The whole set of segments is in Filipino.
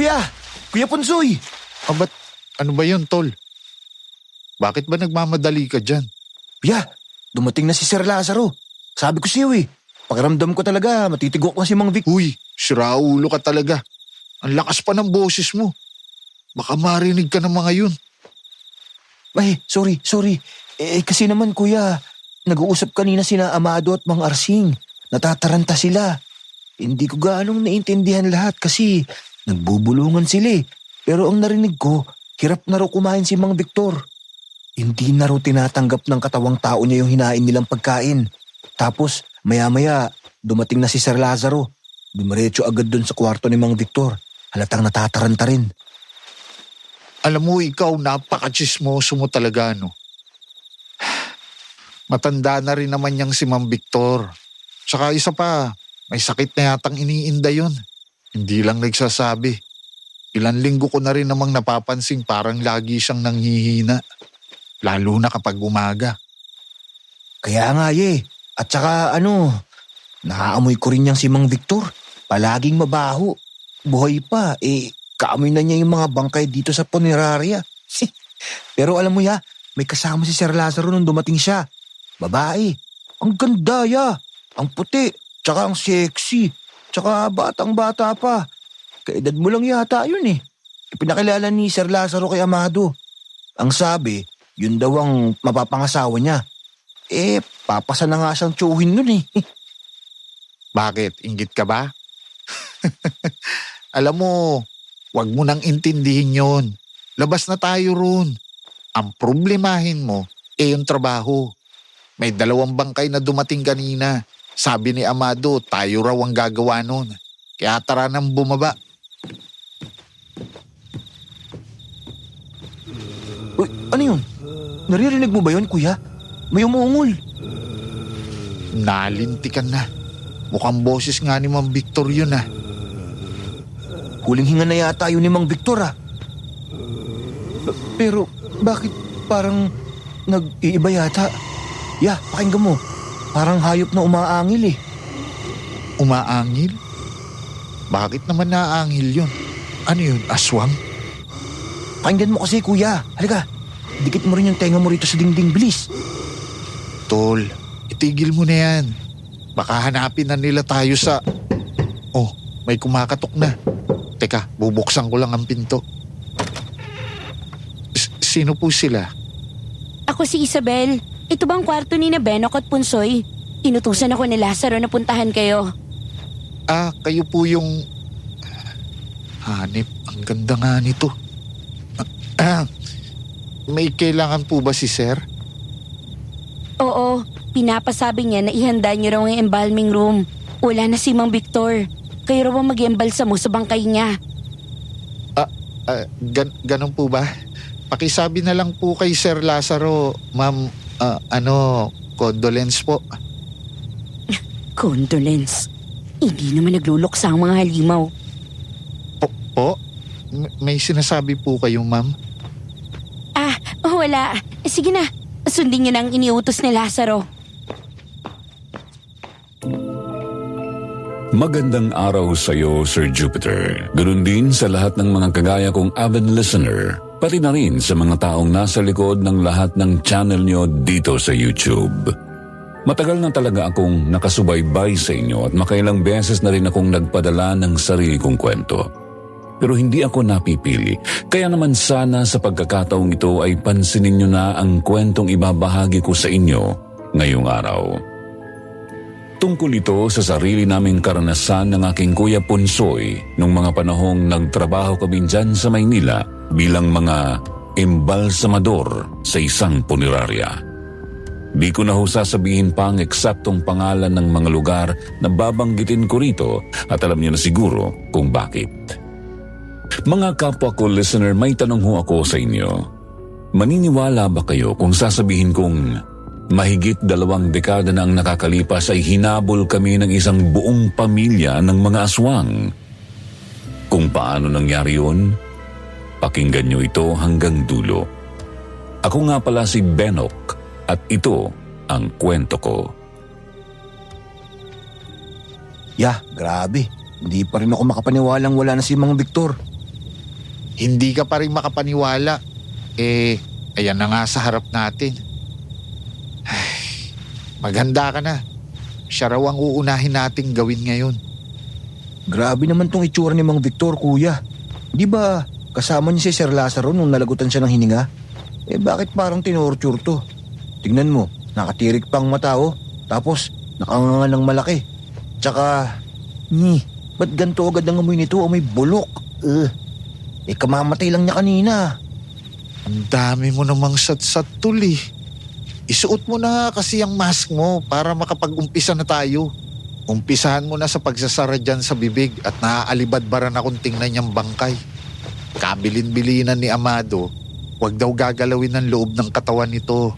Kuya! Kuya Punsoy! Ba't ano ba yun, tol? Bakit ba nagmamadali ka dyan? Kuya, dumating na si Sir Lazaro. Sabi ko sa'yo pakiramdam ko talaga matitigok na si Mang Vic. Uy, siraulo ka talaga. Ang lakas pa ng boses mo. Baka marinig ka ng mga yun. Ay, sorry. Kasi naman kuya, nag-uusap kanina sina Amado at Mang Arsing. Natataranta sila. Hindi ko gaanong naintindihan lahat kasi nagbubulungan sila Pero ang narinig ko, hirap na raw kumain si Mang Victor. Hindi na raw tinatanggap ng katawang tao niya yung hinain nilang pagkain. Tapos, maya-maya, dumating na si Sir Lazaro. Dumiretso agad dun sa kwarto ni Mang Victor. Halatang natataranta rin. Alam mo, ikaw, napaka-chismoso mo talaga, no? Matanda na rin naman niyang si Ma'am Victor. Saka isa pa, may sakit na yatang iniinda yun. Hindi lang nagsasabi. Ilan linggo ko na rin namang napapansin parang lagi siyang nanghihina. Lalo na kapag umaga. Kaya nga At saka naaamoy ko rin niyang si Mang Victor. Palaging mabaho. Buhay pa, kaamoy na niya yung mga bangkay dito sa punerarya. Pero alam mo may kasama si Sir Lazaro nung dumating siya. Babae. Ang ganda Ang puti. Tsaka ang sexy. Tsaka batang-bata pa. Kaedad mo lang yata yun Ipinakilala ni Sir Lazaro kay Amado. Ang sabi, yun daw ang mapapangasawa niya. Papasa na nga siyang tsuhin nun Bakit? Inggit ka ba? Alam mo, wag mo nang intindihin yon. Labas na tayo roon. Ang problemahin mo, yung trabaho. May 2 bangkay na dumating kanina. Sabi ni Amado, tayo raw ang gagawa nun. Kaya tara nang bumaba. Uy, ano yun? Naririnig mo ba yun, kuya? May umuungol. Nalintikan na. Mukhang boses nga ni Mang Victor yun Huling hinga na yata yun ni Mang Victor Pero bakit parang nag-iiba yata? Pakinggan mo. Parang hayop na umaangil Umaangil? Bakit naman naangil yun? Ano yun, aswang? Pakinggan mo kasi kuya. Halika, dikit mo rin yung tenga mo rito sa dingding, bilis. Tol, itigil mo na yan. Baka hanapin na nila tayo sa... Oh, may kumakatok na. Teka, bubuksan ko lang ang pinto. Sino po sila? Ako si Isabel. Ito bang kwarto ni na Benok at Punsoy? Inutusan ako ni Lazaro na puntahan kayo. Kayo po yung... Hanip, ang ganda nga nito. May kailangan po ba si Sir? Oo, pinapasabi niya na ihanda niyo raw ang embalming room. Wala na si Mang Victor. Kayo raw ang mag-embalsa mo sa bangkay niya. Ganun po ba? Pakisabi na lang po kay Sir Lazaro, Ma'am, condolence po. Condolence? Hindi naman nagluluksa ang mga halimaw. Po? May sinasabi po kayo, Ma'am? Wala. Sige na, sundin niyo na ang iniutos ni Lazaro. Magandang araw sa iyo, Sir Jupiter. Ganoon din sa lahat ng mga kagaya kong avid listener, pati na rin sa mga taong nasa likod ng lahat ng channel nyo dito sa YouTube. Matagal na talaga akong nakasubaybay sa inyo at makailang beses na rin akong nagpadala ng sarili kong kwento. Pero hindi ako napipili, kaya naman sana sa pagkakataong ito ay pansinin nyo na ang kwentong ibabahagi ko sa inyo ngayong araw. Tungkol ito sa sarili naming karanasan ng aking Kuya Punsoy nung mga panahong nagtrabaho kami dyan sa Maynila bilang mga embalsamador sa isang punerarya. Di ko na ho sasabihin pa ang eksaktong pangalan ng mga lugar na babanggitin ko rito at alam niyo na siguro kung bakit. Mga kapwa ko listener, may tanong ho ako sa inyo. Maniniwala ba kayo kung sasabihin kong mahigit 2 dekada na ang nakakalipas ay hinabol kami ng isang buong pamilya ng mga aswang? Kung paano nangyari yun, pakinggan nyo ito hanggang dulo. Ako nga pala si Benok at ito ang kwento ko. Grabe. Hindi pa rin ako makapaniwalang wala na si Mang Victor. Hindi ka pa rin makapaniwala. Ayan na nga sa harap natin. Ay, maghanda ka na. Siya raw ang uunahin nating gawin ngayon. Grabe naman tong itsura ni Mang Victor, kuya. Di ba kasama niya si Sir Lazaro nung nalagutan siya ng hininga? Bakit parang tinorture to? Tingnan mo, nakatirik pang mata oh. Tapos nakanganga ng malaki. Tsaka, ba't ganito agad ang amoy nito? Amoy bulok. Kamamatay lang niya kanina. Ang dami mo namang sat-sat tol eh. Isuot mo na kasi ang mask mo para makapag-umpisa na tayo. Umpisahan mo na sa pagsasara dyan sa bibig at naaalibadbaran akong tingnan niyang bangkay. Kabilin-bilinan ni Amado, huwag daw gagalawin ng loob ng katawan nito.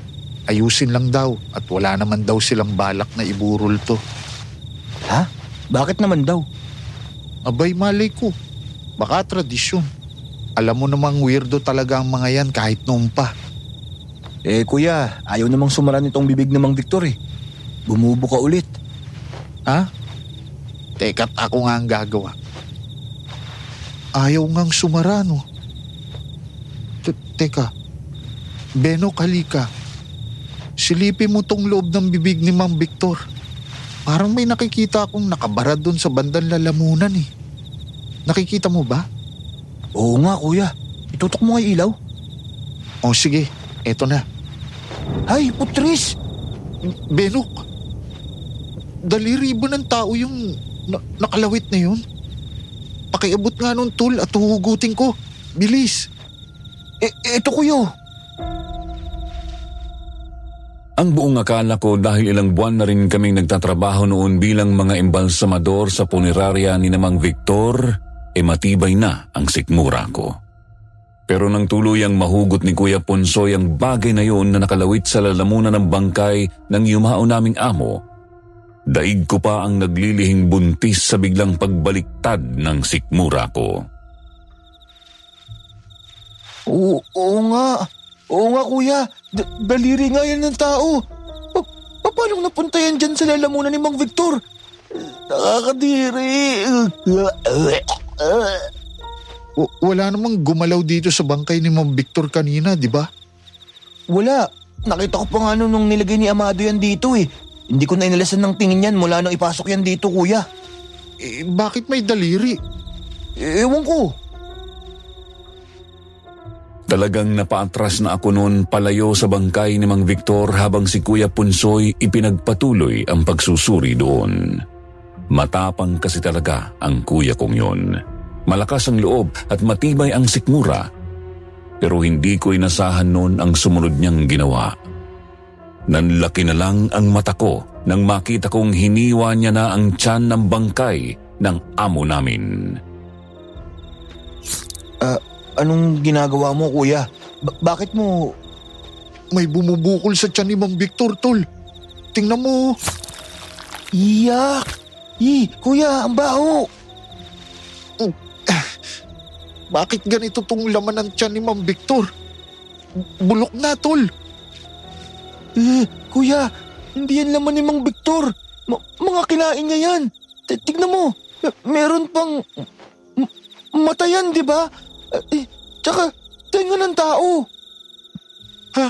Ayusin lang daw at wala naman daw silang balak na iburol to. Ha? Bakit naman daw? Abay malay ko, baka tradisyon. Alam mo namang weirdo talaga ang mga yan kahit noon pa. Kuya, ayaw namang sumara nitong bibig ng Mang Victor eh. Bumubuka ulit. Ha? Teka't ako nga ang gagawa. Ayaw ngang sumara, no? Teka. Beno, halika. Silipin mo tong loob ng bibig ni Mang Victor. Parang may nakikita akong nakabara doon sa bandang lalamunan eh. Nakikita mo ba? Oo nga, kuya. Itutok mo nga yung ilaw. O sige, eto na. Ay, putris! Benok, daliri ba ng tao yung nakalawit na yun? Pakiabot nga nun, tol, at huhugutin ko. Bilis. Ito, kuya. Ang buong akala ko dahil ilang buwan na rin kaming nagtatrabaho noon bilang mga embalsamador sa punerarya ni Mang Victor, matibay na ang sikmura ko. Pero nang tuluyang mahugot ni Kuya Ponsoy ang bagay na yun na nakalawit sa lalamunan ng bangkay ng yumao naming amo, daig ko pa ang naglilihing buntis sa biglang pagbaliktad ng sikmura ko. Oo nga. Oo nga, kuya. Daliri nga yan ng tao. Paano napunta yan dyan sa lalamunan ni Mang Victor? Nakakadiri. Wala namang gumalaw dito sa bangkay ni Mang Victor kanina, di ba? Wala. Nakita ko pa nga nung nilagay ni Amado yan dito eh. Hindi ko na inalasan ng tingin yan mula nang ipasok yan dito, kuya. Bakit may daliri? Ewan ko. Talagang napaatras na ako noon palayo sa bangkay ni Mang Victor habang si Kuya Ponsoy ipinagpatuloy ang pagsusuri doon. Matapang kasi talaga ang kuya kong yon. Malakas ang loob at matibay ang sikmura. Pero hindi ko inasahan noon ang sumunod niyang ginawa. Nanlaki na lang ang mata ko nang makita kong hiniwa niya na ang tiyan ng bangkay ng amo namin. Anong ginagawa mo, kuya? Bakit mo... May bumubukol sa tiyan ni Mang Victor, tol. Tingnan mo. Iyak! Kuya, ang baho! Bakit ganito tong laman ng tiyan ni Mang Victor? Bulok na, tol. Kuya, hindi yan laman ni Mang Victor. Mga kinain niya yan. Tignan mo, meron pang mata yan, di ba? Tsaka, tenga ng tao. Ha?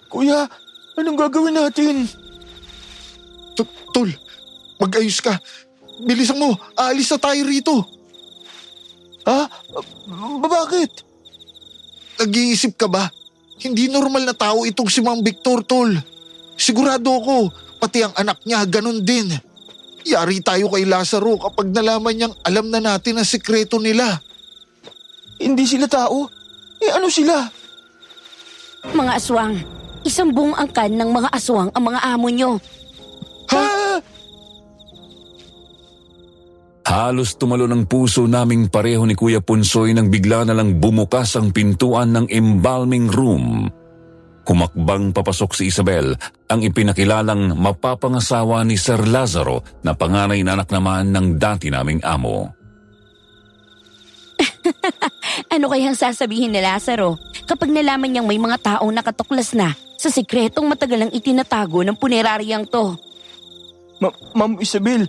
Kuya, anong gagawin natin? Tol, mag-ayos ka. Bilisan mo, aalis na tayo rito. Ha? Bakit? Nag-iisip ka ba? Hindi normal na tao itong si Mang Victor, tol. Sigurado ako, pati ang anak niya ganun din. Yari tayo kay Lazaro kapag nalaman niyang alam na natin ang sikreto nila. Hindi sila tao? Ano sila? Mga aswang. Isang buong angkan ng mga aswang ang mga amo nyo. Ha? Halos tumalo ng puso naming pareho ni Kuya Ponsoy nang bigla na lang bumukas ang pintuan ng embalming room. Humakbang papasok si Isabel, ang ipinakilalang mapapangasawa ni Sir Lazaro na panganay na anak naman ng dati naming amo. Ano kayang sasabihin ni Lazaro kapag nalaman niyang may mga taong nakatuklas na sa sikretong matagalang itinatago ng puneraryang to? Ma'am Isabel,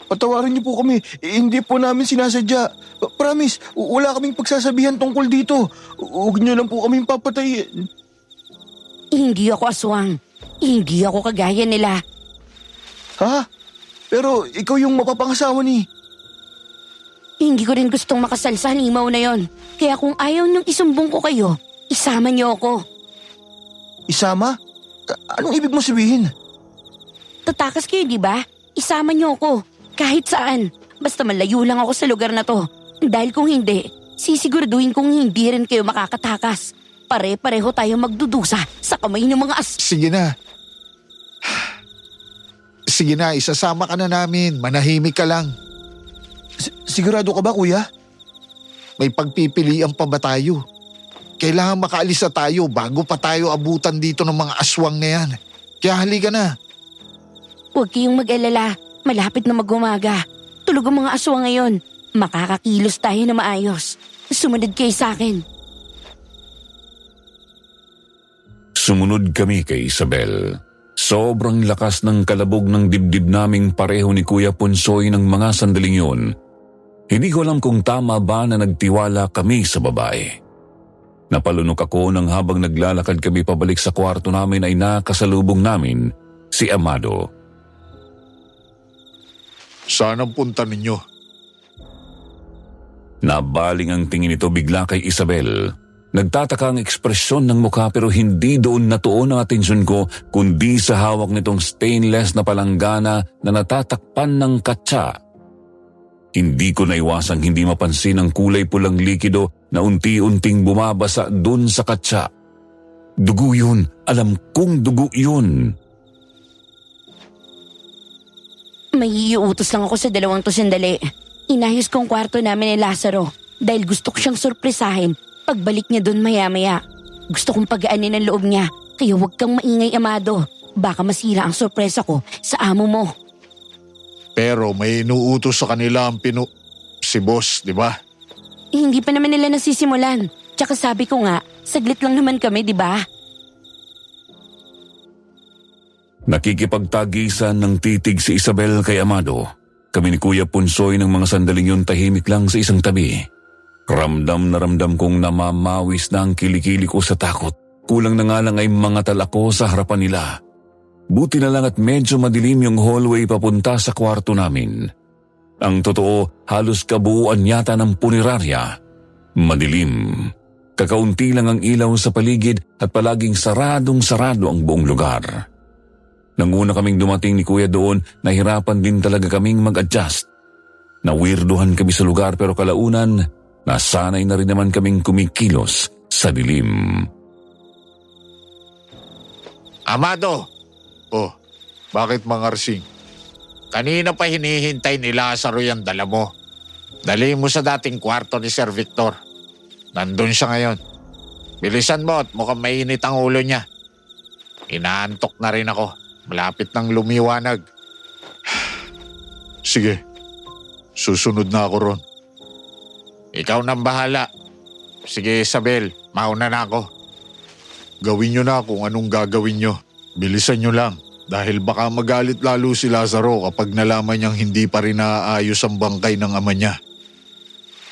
patawarin niyo po kami. Hindi po namin sinasadya. Promise, wala kaming pagsasabihan tungkol dito. Huwag niyo lang po kaming papatayin. Hindi ako aswang. Hindi ako kagaya nila. Ha? Pero ikaw yung mapapangasawa ni... Hindi ko rin gustong makasal sa halimaw na yon. Kaya kung ayaw niyong isumbong ko kayo, isama niyo ako. Isama? Anong ibig mo sabihin? Tatakas kayo, di ba? Isama niyo ako. Kahit saan. Basta malayo lang ako sa lugar na to. Dahil kung hindi, sisiguraduhin kong hindi rin kayo makakatakas. Pare-pareho tayo magdudusa sa kamay ng mga Sige na. Sige na, isasama ka na namin. Manahimik ka lang. Sigurado ka ba, kuya? May pagpipilian pa ba tayo? Kailangan makaalis na tayo bago pa tayo abutan dito ng mga aswang na yan. Kaya halika na. Huwag kayong mag-alala. Malapit na mag-umaga. Tulog ang mga aswang ngayon. Makakakilos tayo na maayos. Sumunod kayo sa akin. Sumunod kami kay Isabel. Sobrang lakas ng kalabog ng dibdib naming pareho ni Kuya Ponsoy ng mga sandaling yun. Hindi ko alam kung tama ba na nagtiwala kami sa babae. Napalunok ako nang habang naglalakad kami pabalik sa kwarto namin ay nakasalubong namin si Amado. Saan ang punta ninyo? Nabaling ang tingin nito bigla kay Isabel. Nagtataka ang ekspresyon ng mukha pero hindi doon natuon ang atensyon ko kundi sa hawak nitong stainless na palanggana na natatakpan ng katsa. Hindi ko naiwasang hindi mapansin ang kulay pulang likido na unti-unting bumabasa doon sa katsa. Dugo yun. Alam kong dugo yun. May iuutos lang ako sa dalawang to sandali. Inayos kong kwarto namin ni Lazaro dahil gusto ko siyang sorpresahin pagbalik niya doon maya-maya. Gusto kong pagaanin ang loob niya kaya huwag kang maingay, Amado. Baka masira ang sorpresa ko sa amo mo. Pero may inuutos sa kanila ang si boss, di ba? Hindi pa naman nila nasisimulan. Tsaka sabi ko nga, saglit lang naman kami, di ba? Nakikipagtagisan ng titig si Isabel kay Amado. Kami ni Kuya Ponsoy ng mga sandaling yun tahimik lang sa isang tabi. Ramdam na ramdam kong namamawis na ang kilikili ko sa takot. Kulang na nga lang ay mga talako sa harapan nila. Buti na lang at medyo madilim yung hallway papunta sa kwarto namin. Ang totoo, halos kabuuan yata ng punerarya. Madilim. Kakaunti lang ang ilaw sa paligid at palaging saradong-sarado ang buong lugar. Nang una kaming dumating ni Kuya doon, nahirapan din talaga kaming mag-adjust. Nawirduhan kami sa lugar pero kalaunan, nasanay na rin naman kaming kumikilos sa dilim. Amado! Oh, bakit mangarsing? Kanina pa hinihintay ni Lazaro yung dala mo. Dali mo sa dating kwarto ni Sir Victor. Nandun siya ngayon. Bilisan mo at mukhang mainit ang ulo niya. Inaantok na rin ako. Malapit nang lumiwanag. Sige, susunod na ako ron. Ikaw nang bahala. Sige Isabel, mauna na ako. Gawin nyo na kung anong gagawin nyo. Bilisan nyo lang dahil baka magalit lalo si Lazaro kapag nalaman niyang hindi pa rin naaayos ang bangkay ng ama niya.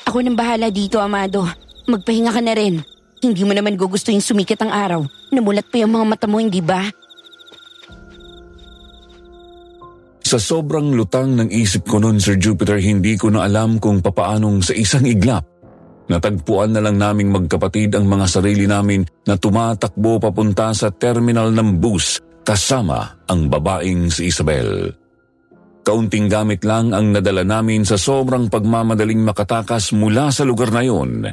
Ako nang bahala dito, Amado. Magpahinga ka na rin. Hindi mo naman gugustuhin sumikit ang araw. Namulat pa yung mga mata mo, hindi ba? Sa sobrang lutang ng isip ko noon, Sir Jupiter, hindi ko na alam kung papaanong sa isang iglap. Natagpuan na lang naming magkapatid ang mga sarili namin na tumatakbo papunta sa terminal ng bus kasama ang babaeng si Isabel. Kaunting gamit lang ang nadala namin sa sobrang pagmamadaling makatakas mula sa lugar na yon.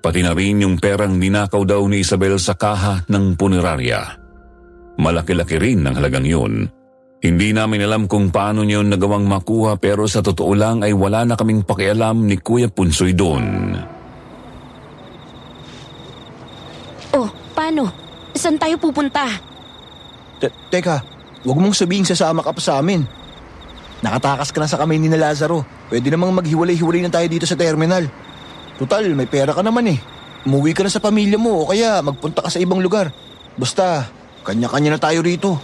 Pati na rin yung perang ninakaw daw ni Isabel sa kaha ng punerarya. Malaki-laki rin ang halagang yun. Hindi namin alam kung paano niyon nagawang makuha pero sa totoo lang ay wala na kaming pakialam ni Kuya Ponsoy doon. Oh, paano? Saan tayo pupunta? Teka, huwag mong sabihing sasama ka pa sa amin. Nakatakas ka na sa kamay ni na Lazaro. Pwede namang maghiwalay-hiwalay na tayo dito sa terminal. Total, may pera ka naman eh. Umuwi ka na sa pamilya mo o kaya magpunta ka sa ibang lugar. Basta, kanya-kanya na tayo rito.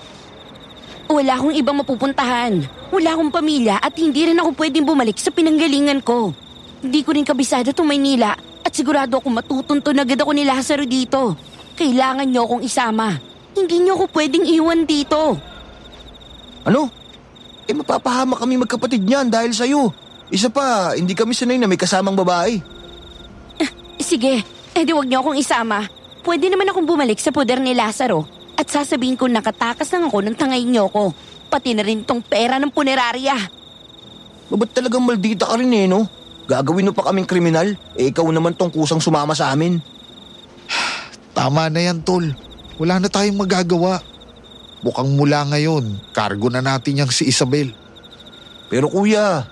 Wala akong ibang mapupuntahan. Wala akong pamilya at hindi rin ako pwedeng bumalik sa pinanggalingan ko. Hindi ko rin kabisado itong Maynila at sigurado ako matutunto na agad ako ni Lazaro dito. Kailangan niyo akong isama. Hindi niyo ako pwedeng iwan dito. Ano? Mapapahama kami magkapatid niyan dahil sa'yo. Isa pa, hindi kami sanay na may kasamang babae. Sige, edi wag niyo akong isama. Pwede naman akong bumalik sa poder ni Lazaro at sasabihin ko nakatakas lang ako ng tangay niyo ko. Pati na rin tong pera ng punerarya. Ba't talagang maldita ka rin no? Gagawin mo pa kaming kriminal, ikaw naman tong kusang sumama sa amin. Tama na yan, tol. Wala na tayong magagawa. Mukhang mula ngayon, kargo na natin yang si Isabel. Pero kuya,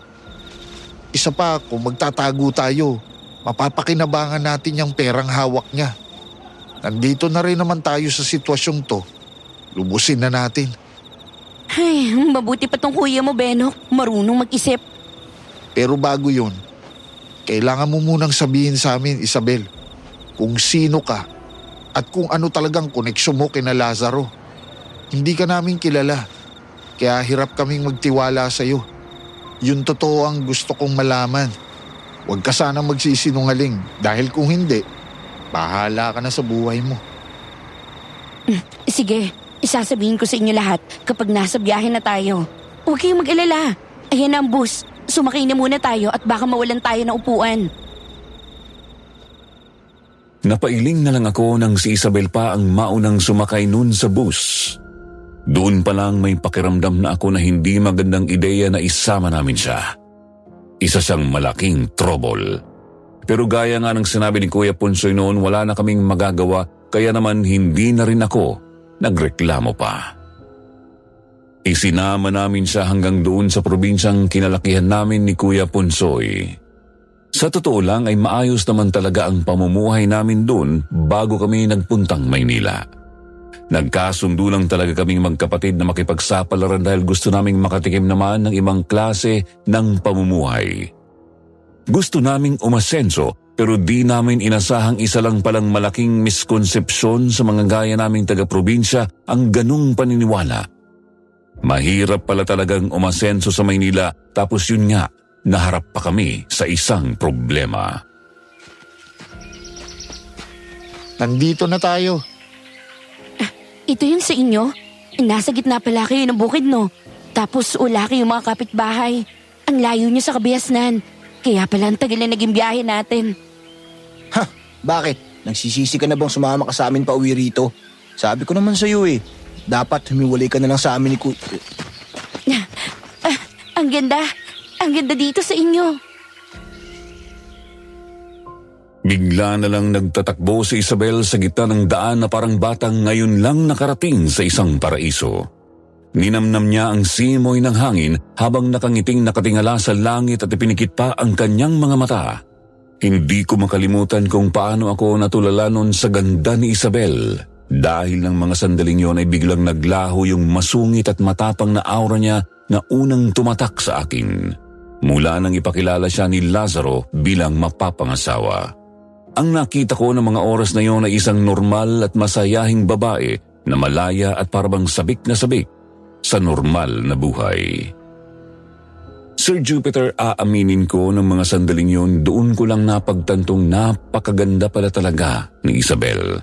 Isa pa, kung magtatago tayo, mapapakinabangan natin yung perang hawak niya. Nandito na rin naman tayo sa sitwasyong to. Lubusin na natin. Ay, mabuti pa tong kuya mo, Benok. Marunong mag-isip. Pero bago yun, kailangan mo munang sabihin sa amin, Isabel, kung sino ka at kung ano talagang koneksyon mo kina Lazaro. Hindi ka namin kilala, kaya hirap kaming magtiwala sa'yo. Yun totoo ang gusto kong malaman. Huwag ka sanang magsisinungaling dahil kung hindi, bahala ka na sa buhay mo. Sige, isasabihin ko sa inyo lahat kapag nasa biyahe na tayo. Huwag kayong mag-alala. Ayan na ang bus. Sumakay na muna tayo at baka mawalan tayo ng upuan. Napailing na lang ako nang si Isabel pa ang maunang sumakay nun sa bus. Doon pa lang may pakiramdam na ako na hindi magandang ideya na isama namin siya. Isa siyang malaking trouble. Pero gaya nga ng sinabi ni Kuya Ponsoy noon, wala na kaming magagawa kaya naman hindi na rin ako nagreklamo pa. Isinama namin siya hanggang doon sa probinsyang kinalakihan namin ni Kuya Ponsoy. Sa totoo lang ay maayos naman talaga ang pamumuhay namin doon bago kami nagpuntang Maynila. Nagkasundo lang talaga kaming magkapatid na makipagsapalaran dahil gusto naming makatikim naman ng ibang klase ng pamumuhay. Gusto naming umasenso pero di namin inasahang isa lang palang malaking miskonsepsyon sa mga gaya naming taga-probinsya ang ganung paniniwala. Mahirap pala talagang umasenso sa Maynila tapos yun nga, naharap pa kami sa isang problema. Nandito na tayo. Ito yun sa inyo? Nasa gitna pala kayo ng bukid, no? Tapos wala kayong mga kapitbahay. Ang layo niyo sa Kabiasnan. Kaya pala ang tagal na naging biyahe natin. Ha? Bakit? Nagsisisi ka na bang sumama ka sa amin pa uwi rito? Sabi ko naman sa'yo dapat humiwalay ka na lang sa amin ni Kuya. Ang ganda. Ang ganda dito sa inyo. Bigla na lang nagtatakbo si Isabel sa gitna ng daan na parang batang ngayon lang nakarating sa isang paraiso. Ninamnam niya ang simoy ng hangin habang nakangiting nakatingala sa langit at ipinikit pa ang kanyang mga mata. Hindi ko makalimutan kung paano ako natulala nun sa ganda ni Isabel. Dahil ng mga sandaling yon ay biglang naglaho yung masungit at matapang na aura niya na unang tumatak sa akin. Mula nang ipakilala siya ni Lazaro bilang mapapangasawa. Ang nakita ko ng mga oras na yon ay isang normal at masayahing babae na malaya at parabang sabik na sabik sa normal na buhay. Sir Jupiter, aaminin ko ng mga sandaling yon, doon ko lang napagtantong napakaganda pala talaga ni Isabel.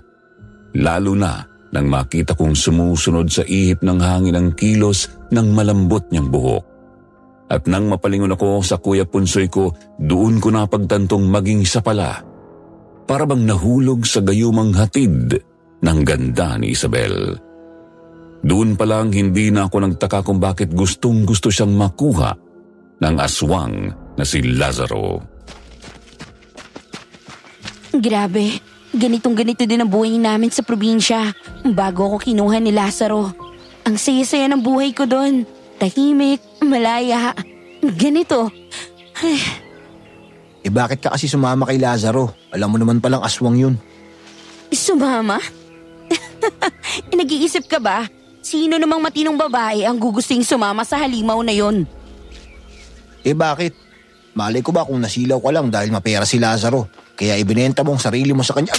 Lalo na nang makita kong sumusunod sa ihip ng hangin ang kilos ng malambot niyang buhok. At nang mapalingon ako sa Kuya Ponsoy ko, doon ko napagtantong maging siya pala. Para bang nahulog sa gayumang hatid ng ganda ni Isabel. Doon pa lang hindi na ako nagtaka kung bakit gustong-gusto siyang makuha ng aswang na si Lazaro. Grabe, ganitong-ganito din ang buhay namin sa probinsya bago ako kinuha ni Lazaro. Ang saya-saya ng buhay ko doon. Tahimik, malaya. Ganito. Ay. Bakit ka kasi sumama kay Lazaro? Alam mo naman palang aswang yun. Sumama? Nag-iisip ka ba? Sino namang matinong babae ang gugusting sumama sa halimaw na yon? Bakit? Malay ko ba kung nasilaw ka lang dahil mapera si Lazaro? Kaya ibinenta mo ang sarili mo sa kanya.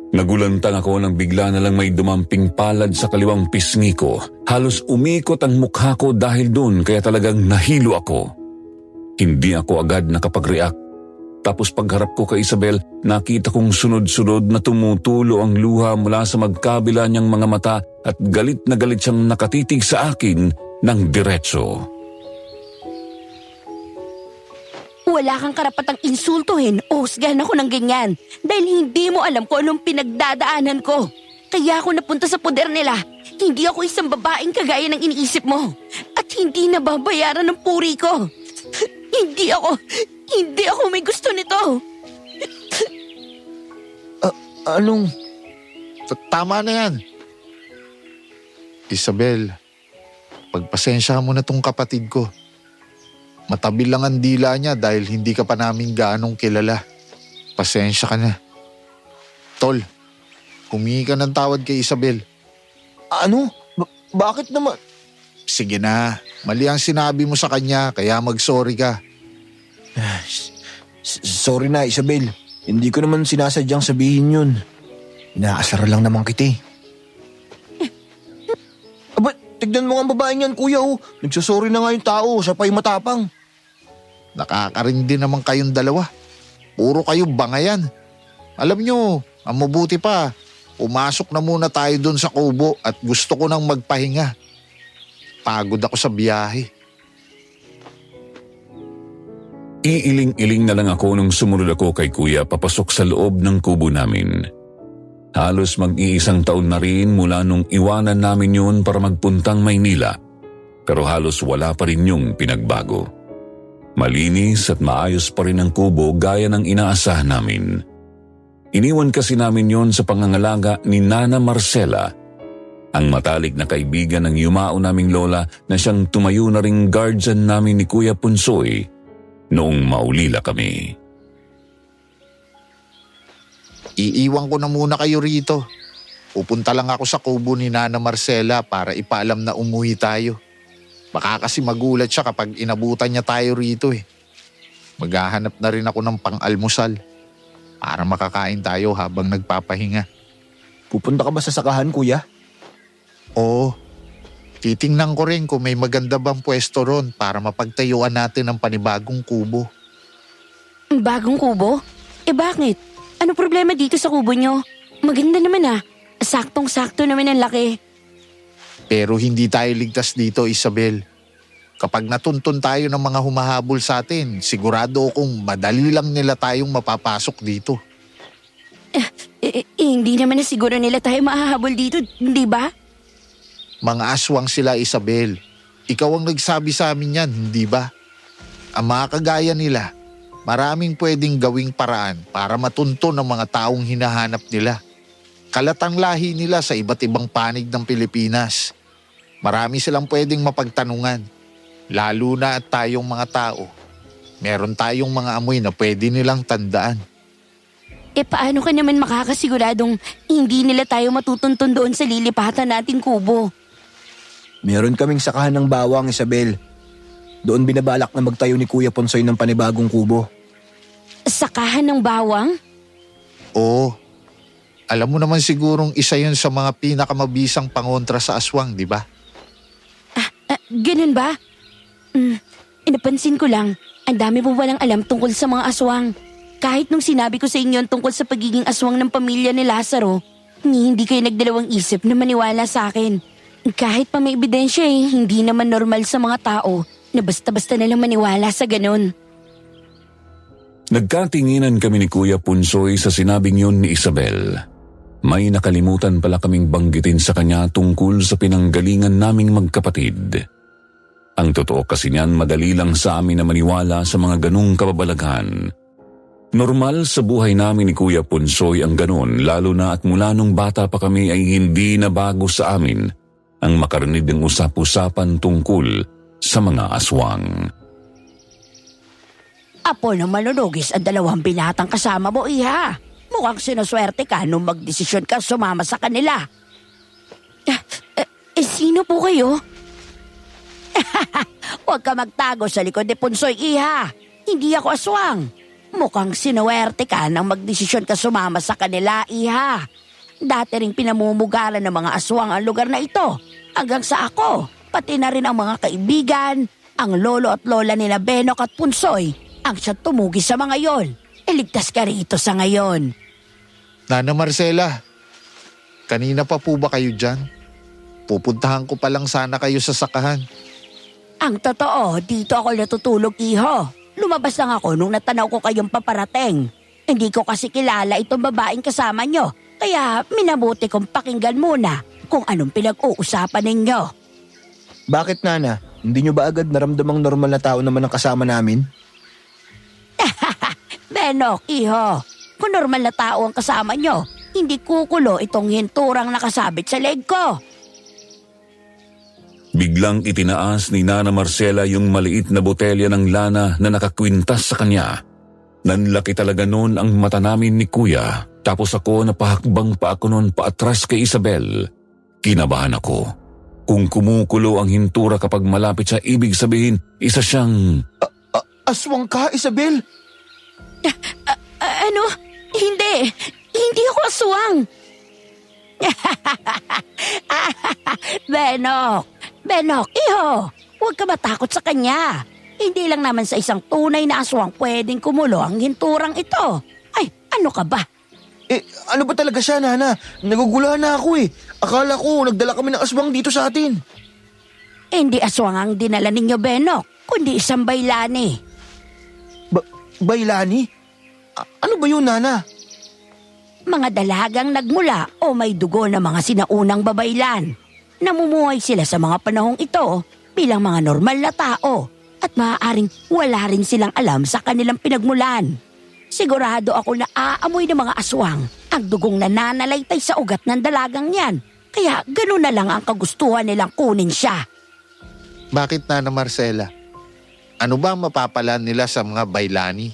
Nagulantang ako nang bigla na lang may dumamping palad sa kaliwang pisngi ko. Halos umikot ang mukha ko dahil doon kaya talagang nahilo ako. Hindi ako agad nakapag-react. Tapos pagharap ko kay Isabel, nakita kong sunod-sunod na tumutulo ang luha mula sa magkabila niyang mga mata at galit na galit siyang nakatitig sa akin ng diretso. Wala kang karapatang insultuhin o husgahan ako ng ganyan dahil hindi mo alam kung anong pinagdadaanan ko. Kaya ako napunta sa poder nila. Hindi ako isang babaeng kagaya ng iniisip mo. At hindi nababayaran ng puri ko. Hindi ako may gusto nito. Anong... Tama na yan. Isabel, pagpasensyahan mo na tong kapatid ko. Matabil lang ang dila niya dahil hindi ka pa namin gaanong kilala. Pasensya ka na. Tol, humingi ka ng tawad kay Isabel. Ano? Bakit naman? Sige na, mali ang sinabi mo sa kanya kaya mag-sorry ka. Sorry na, Isabel. Hindi ko naman sinasadyang sabihin yun. Inaasar lang naman kita eh. Aba, tignan mo nga ang babaeng yan, kuya oh. Nagsasorry na nga yung tao, siya pa yung matapang. Nakakarindi naman kayong dalawa. Puro kayo bangayan. Alam nyo, ang mabuti pa, pumasok na muna tayo doon sa kubo at gusto ko nang magpahinga. Pagod ako sa biyahe. Iiling-iling na lang ako nung sumunod ako kay kuya papasok sa loob ng kubo namin. Halos mag-iisang taon na rin mula nung iwanan namin yun para magpuntang Maynila. Pero halos wala pa rin yung pinagbago. Malinis at maayos pa rin ang kubo gaya ng inaasahan namin. Iniwan kasi namin yon sa pangangalaga ni Nana Marcela, ang matalik na kaibigan ng yumao naming lola na siyang tumayo na ring guardian namin ni Kuya Punsoy noong maulila kami. Iiwan ko na muna kayo rito. Pupunta lang ako sa kubo ni Nana Marcela para ipaalam na umuwi tayo. Baka kasi magulat siya kapag inabutan niya tayo rito eh. Maghahanap na rin ako ng pang-almusal para makakain tayo habang nagpapahinga. Pupunta ka ba sa sakahan, kuya? Oo, titingnan ko rin kung may maganda bang pwesto ron para mapagtayuan natin ng panibagong kubo. Bagong kubo? Bakit? Ano problema dito sa kubo nyo? Maganda naman ah. Saktong-sakto naman ang laki. Pero hindi tayo ligtas dito, Isabel. Kapag natuntun tayo ng mga humahabol sa atin, sigurado akong madali lang nila tayong mapapasok dito. Hindi naman na siguro nila tayo mahahabol dito, hindi ba? Mga aswang sila, Isabel. Ikaw ang nagsabi sa amin yan, hindi ba? Ang mga kagaya nila, maraming pwedeng gawing paraan para matuntun ang mga taong hinahanap nila. Kalatang lahi nila sa iba't ibang panig ng Pilipinas. Marami silang pwedeng mapagtanungan. Lalo na at tayong mga tao. Meron tayong mga amoy na pwede nilang tandaan. Paano ka naman makakasiguradong hindi nila tayo matutuntun doon sa lilipatan nating kubo? Meron kaming sakahan ng bawang, Isabel. Doon binabalak na magtayo ni Kuya Ponsoy ng panibagong kubo. Sakahan ng bawang? Oo. Alam mo naman sigurong isa yun sa mga pinakamabisang pangontra sa aswang, di ba? Ganun ba? Napansin ko lang, ang dami mo walang alam tungkol sa mga aswang. Kahit nung sinabi ko sa inyo tungkol sa pagiging aswang ng pamilya ni Lazaro, hindi kayo nagdalawang isip na maniwala sa akin. Kahit pa may ebidensya hindi naman normal sa mga tao na basta-basta nalang maniwala sa ganun. Nagkatinginan kami ni Kuya Punsoy sa sinabing yun ni Isabel. May nakalimutan pala kaming banggitin sa kanya tungkol sa pinanggalingan naming magkapatid. Ang totoo kasi niyan, madali lang sa amin na maniwala sa mga ganung kababalaghan. Normal sa buhay namin ni Kuya Punsoy ang ganun, lalo na at mula nung bata pa kami ay hindi na bago sa amin ang makarinig ng usap-usapan tungkol sa mga aswang. Apo na manunugis ang dalawang binatang kasama mo, iha. Mukhang sinuswerte ka nung magdesisyon ka sumama sa kanila. Sino po kayo? Huwag ka magtago sa likod ni Punsoy, iha. Hindi ako aswang. Mukhang sinuwerte ka nang magdesisyon ka sumama sa kanila, iha. Dati ring pinamumugaran ng mga aswang ang lugar na ito. Hanggang sa ako, pati na rin ang mga kaibigan, ang lolo at lola nila Benok at Punsoy, ang siya tumugi sa mga yon. Iligtas ka rito sa ngayon. Nana Marcela, kanina pa po ba kayo dyan? Pupuntahan ko pa lang sana kayo sa sakahan. Ang totoo, dito ako natutulog, iho. Lumabas lang ako nung natanaw ko kayong paparating. Hindi ko kasi kilala itong babaeng kasama nyo, kaya minabuti kong pakinggan muna kung anong pinag-uusapan ninyo. Bakit, Nana? Hindi nyo ba agad naramdamang normal na tao naman ang kasama namin? Benok, iho, kung normal na tao ang kasama nyo, hindi kukulo itong hinturang nakasabit sa leg ko. Biglang itinaas ni Nana Marcela yung maliit na botelya ng lana na nakakwintas sa kanya. Nanlaki talaga noon ang mata namin ni Kuya, tapos ako napahakbang pa ako noon paatras kay Isabel. Kinabahan ako. Kung kumukulo ang hintura kapag malapit siya, ibig sabihin, isa siyang... Aswang ka, Isabel! Ano? Hindi. Hindi ako aswang. Benok, iho, huwag ka matakot sa kanya. Hindi lang naman sa isang tunay na aswang pwedeng kumulo ang hinturang ito. Ay, ano ka ba? Ano ba talaga siya, Nana? Naguguluhan na ako eh. Akala ko nagdala kami ng aswang dito sa atin. Hindi aswang ang dinala ninyo, Benok, kundi isang baylani. Baylani? Ano ba yun, Nana? Mga dalagang nagmula o may dugo na mga sinaunang babaylan. Namumuhay sila sa mga panahong ito bilang mga normal na tao at maaaring wala rin silang alam sa kanilang pinagmulan. Sigurado ako na aamoy ng mga aswang ang dugong nananalaytay sa ugat ng dalagang yan. Kaya gano'n na lang ang kagustuhan nilang kunin siya. Bakit, Nana Marcela? Ano ba mapapala nila sa mga baylani?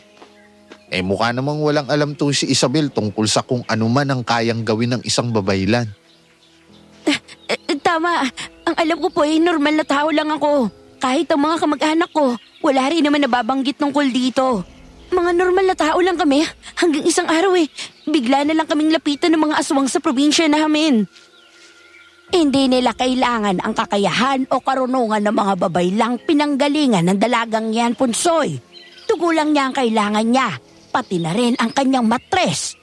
Mukha namang walang alam to si Isabel tungkol sa kung ano man ang kayang gawin ng isang babaylan. Tama, ang alam ko po normal na tao lang ako. Kahit ang mga kamag-anak ko, wala rin naman nababanggit tungkol dito. Mga normal na tao lang kami hanggang isang araw bigla na lang kaming lapitan ng mga aswang sa probinsya namin. Hindi nila kailangan ang kakayahan o karunungan ng mga babaylang pinanggalingan ng dalagang yan, Punsoy. Tugo lang niya ang kailangan niya, pati na rin ang kanyang matres.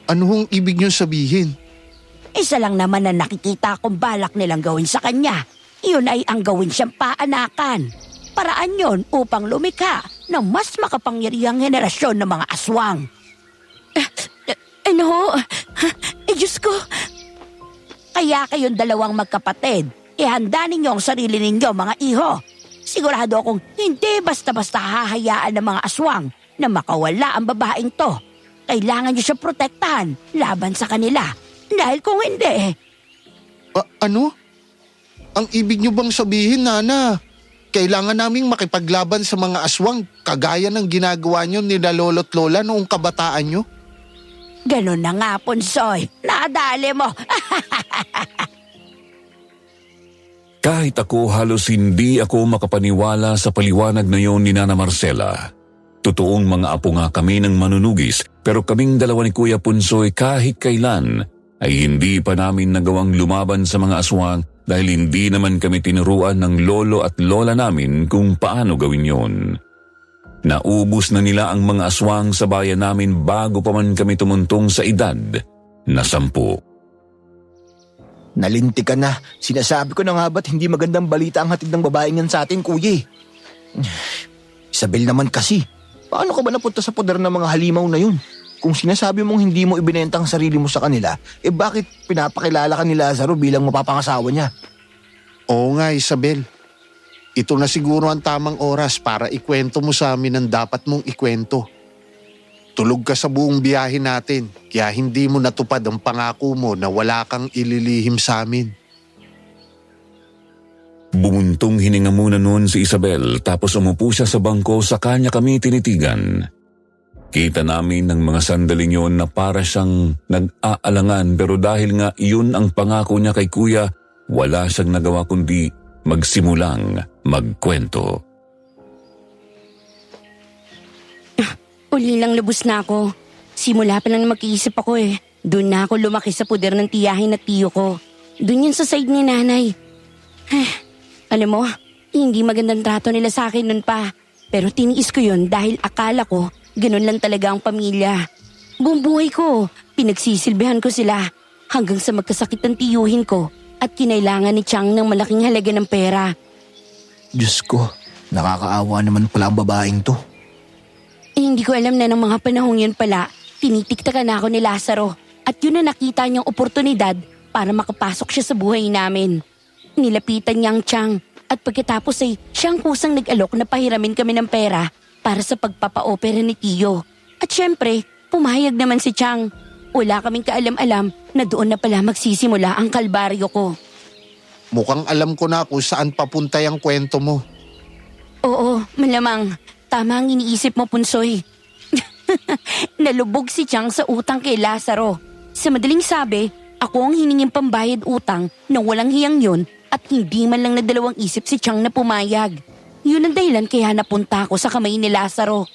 Ano hong ibig niyo sabihin? Isa lang naman na nakikita kong balak nilang gawin sa kanya. Iyon ay ang gawin siyang paanakan. Paraan yon upang lumikha ng mas makapangyarihang henerasyon ng mga aswang. Diyos ko! Kaya kayong dalawang magkapatid, ihanda ninyo ang sarili ninyo, mga iho. Sigurado akong hindi basta-basta hahayaan ng mga aswang na makawala ang babaeng to. Kailangan niyo siya protektahan laban sa kanila. Dahil kung hindi... Ano? Ang ibig niyo bang sabihin, Nana? Kailangan naming makipaglaban sa mga aswang kagaya ng ginagawa niyo nila lolo't lola noong kabataan niyo? Ganun na nga, Punsoy. Nadali mo. Kahit ako halos hindi ako makapaniwala sa paliwanag na yon ni Nana Marcela. Totoong mga apo nga kami ng manunugis, pero kaming dalawa ni Kuya Punsoy kahit kailan ay hindi pa namin nagawang lumaban sa mga aswang dahil hindi naman kami tinuruan ng lolo at lola namin kung paano gawin yon. Naubos na nila ang mga aswang sa bayan namin bago pa man kami tumuntong sa edad na 10. Nalinti ka na. Sinasabi ko na nga ba't hindi magandang balita ang hatid ng babaeng yan sa atin, kuya. Isabel naman kasi, paano ka ba napunta sa poder ng mga halimaw na yun? Kung sinasabi mong hindi mo ibinenta ang sarili mo sa kanila, bakit pinapakilala ka ni Lazaro bilang mapapangasawa niya? Oo nga, Isabel. Ito na siguro ang tamang oras para ikwento mo sa amin ang dapat mong ikwento. Tulog ka sa buong biyahe natin, kaya hindi mo natupad ang pangako mo na wala kang ililihim sa amin. Bumuntong hininga muna noon si Isabel tapos umupo siya sa bangko sa kanya kami tinitigan. Kita namin ng mga sandaling yun na para siyang nag-aalangan pero dahil nga yun ang pangako niya kay Kuya, wala siyang nagawa kundi magsimulang magkwento. Uli lang lubos na ako. Simula pa lang na mag-iisip ako eh. Doon na ako lumaki sa puder ng tiyahin at tiyo ko. Doon yun sa side ni nanay. Alam mo, hindi magandang trato nila sa akin nun pa. Pero tiniis ko yun dahil akala ko ganun lang talaga ang pamilya. Buong buhay ko, pinagsisilbihan ko sila hanggang sa magkasakit ang tiyuhin ko at kinailangan ni Chang ng malaking halaga ng pera. Diyos ko, nakakaawa naman pala ang babaeng to. Hindi ko alam na ng mga panahong yun pala, tinitiktakan na ako ni Lazaro at yun na nakita niyang oportunidad para makapasok siya sa buhay namin. Nilapitan niya ang Chang at pagkatapos ay siyang kusang nag-alok na pahiramin kami ng pera para sa pagpapa-opera ni Tiyo. At syempre, pumayag naman si Chang. Wala kaming kaalam-alam na doon na pala magsisimula ang kalbaryo ko. Mukhang alam ko na kung saan papunta yung kwento mo. Oo, malamang. Tama ang iniisip mo, Punsoy. Nalubog si Chang sa utang kay Lazaro. Sa madaling sabi, ako ang hiningin pambayad utang nang walang hiyang yun at hindi man lang nadalawang isip si Chang na pumayag. Yun ang dahilan kaya napunta ako sa kamay ni Lazaro.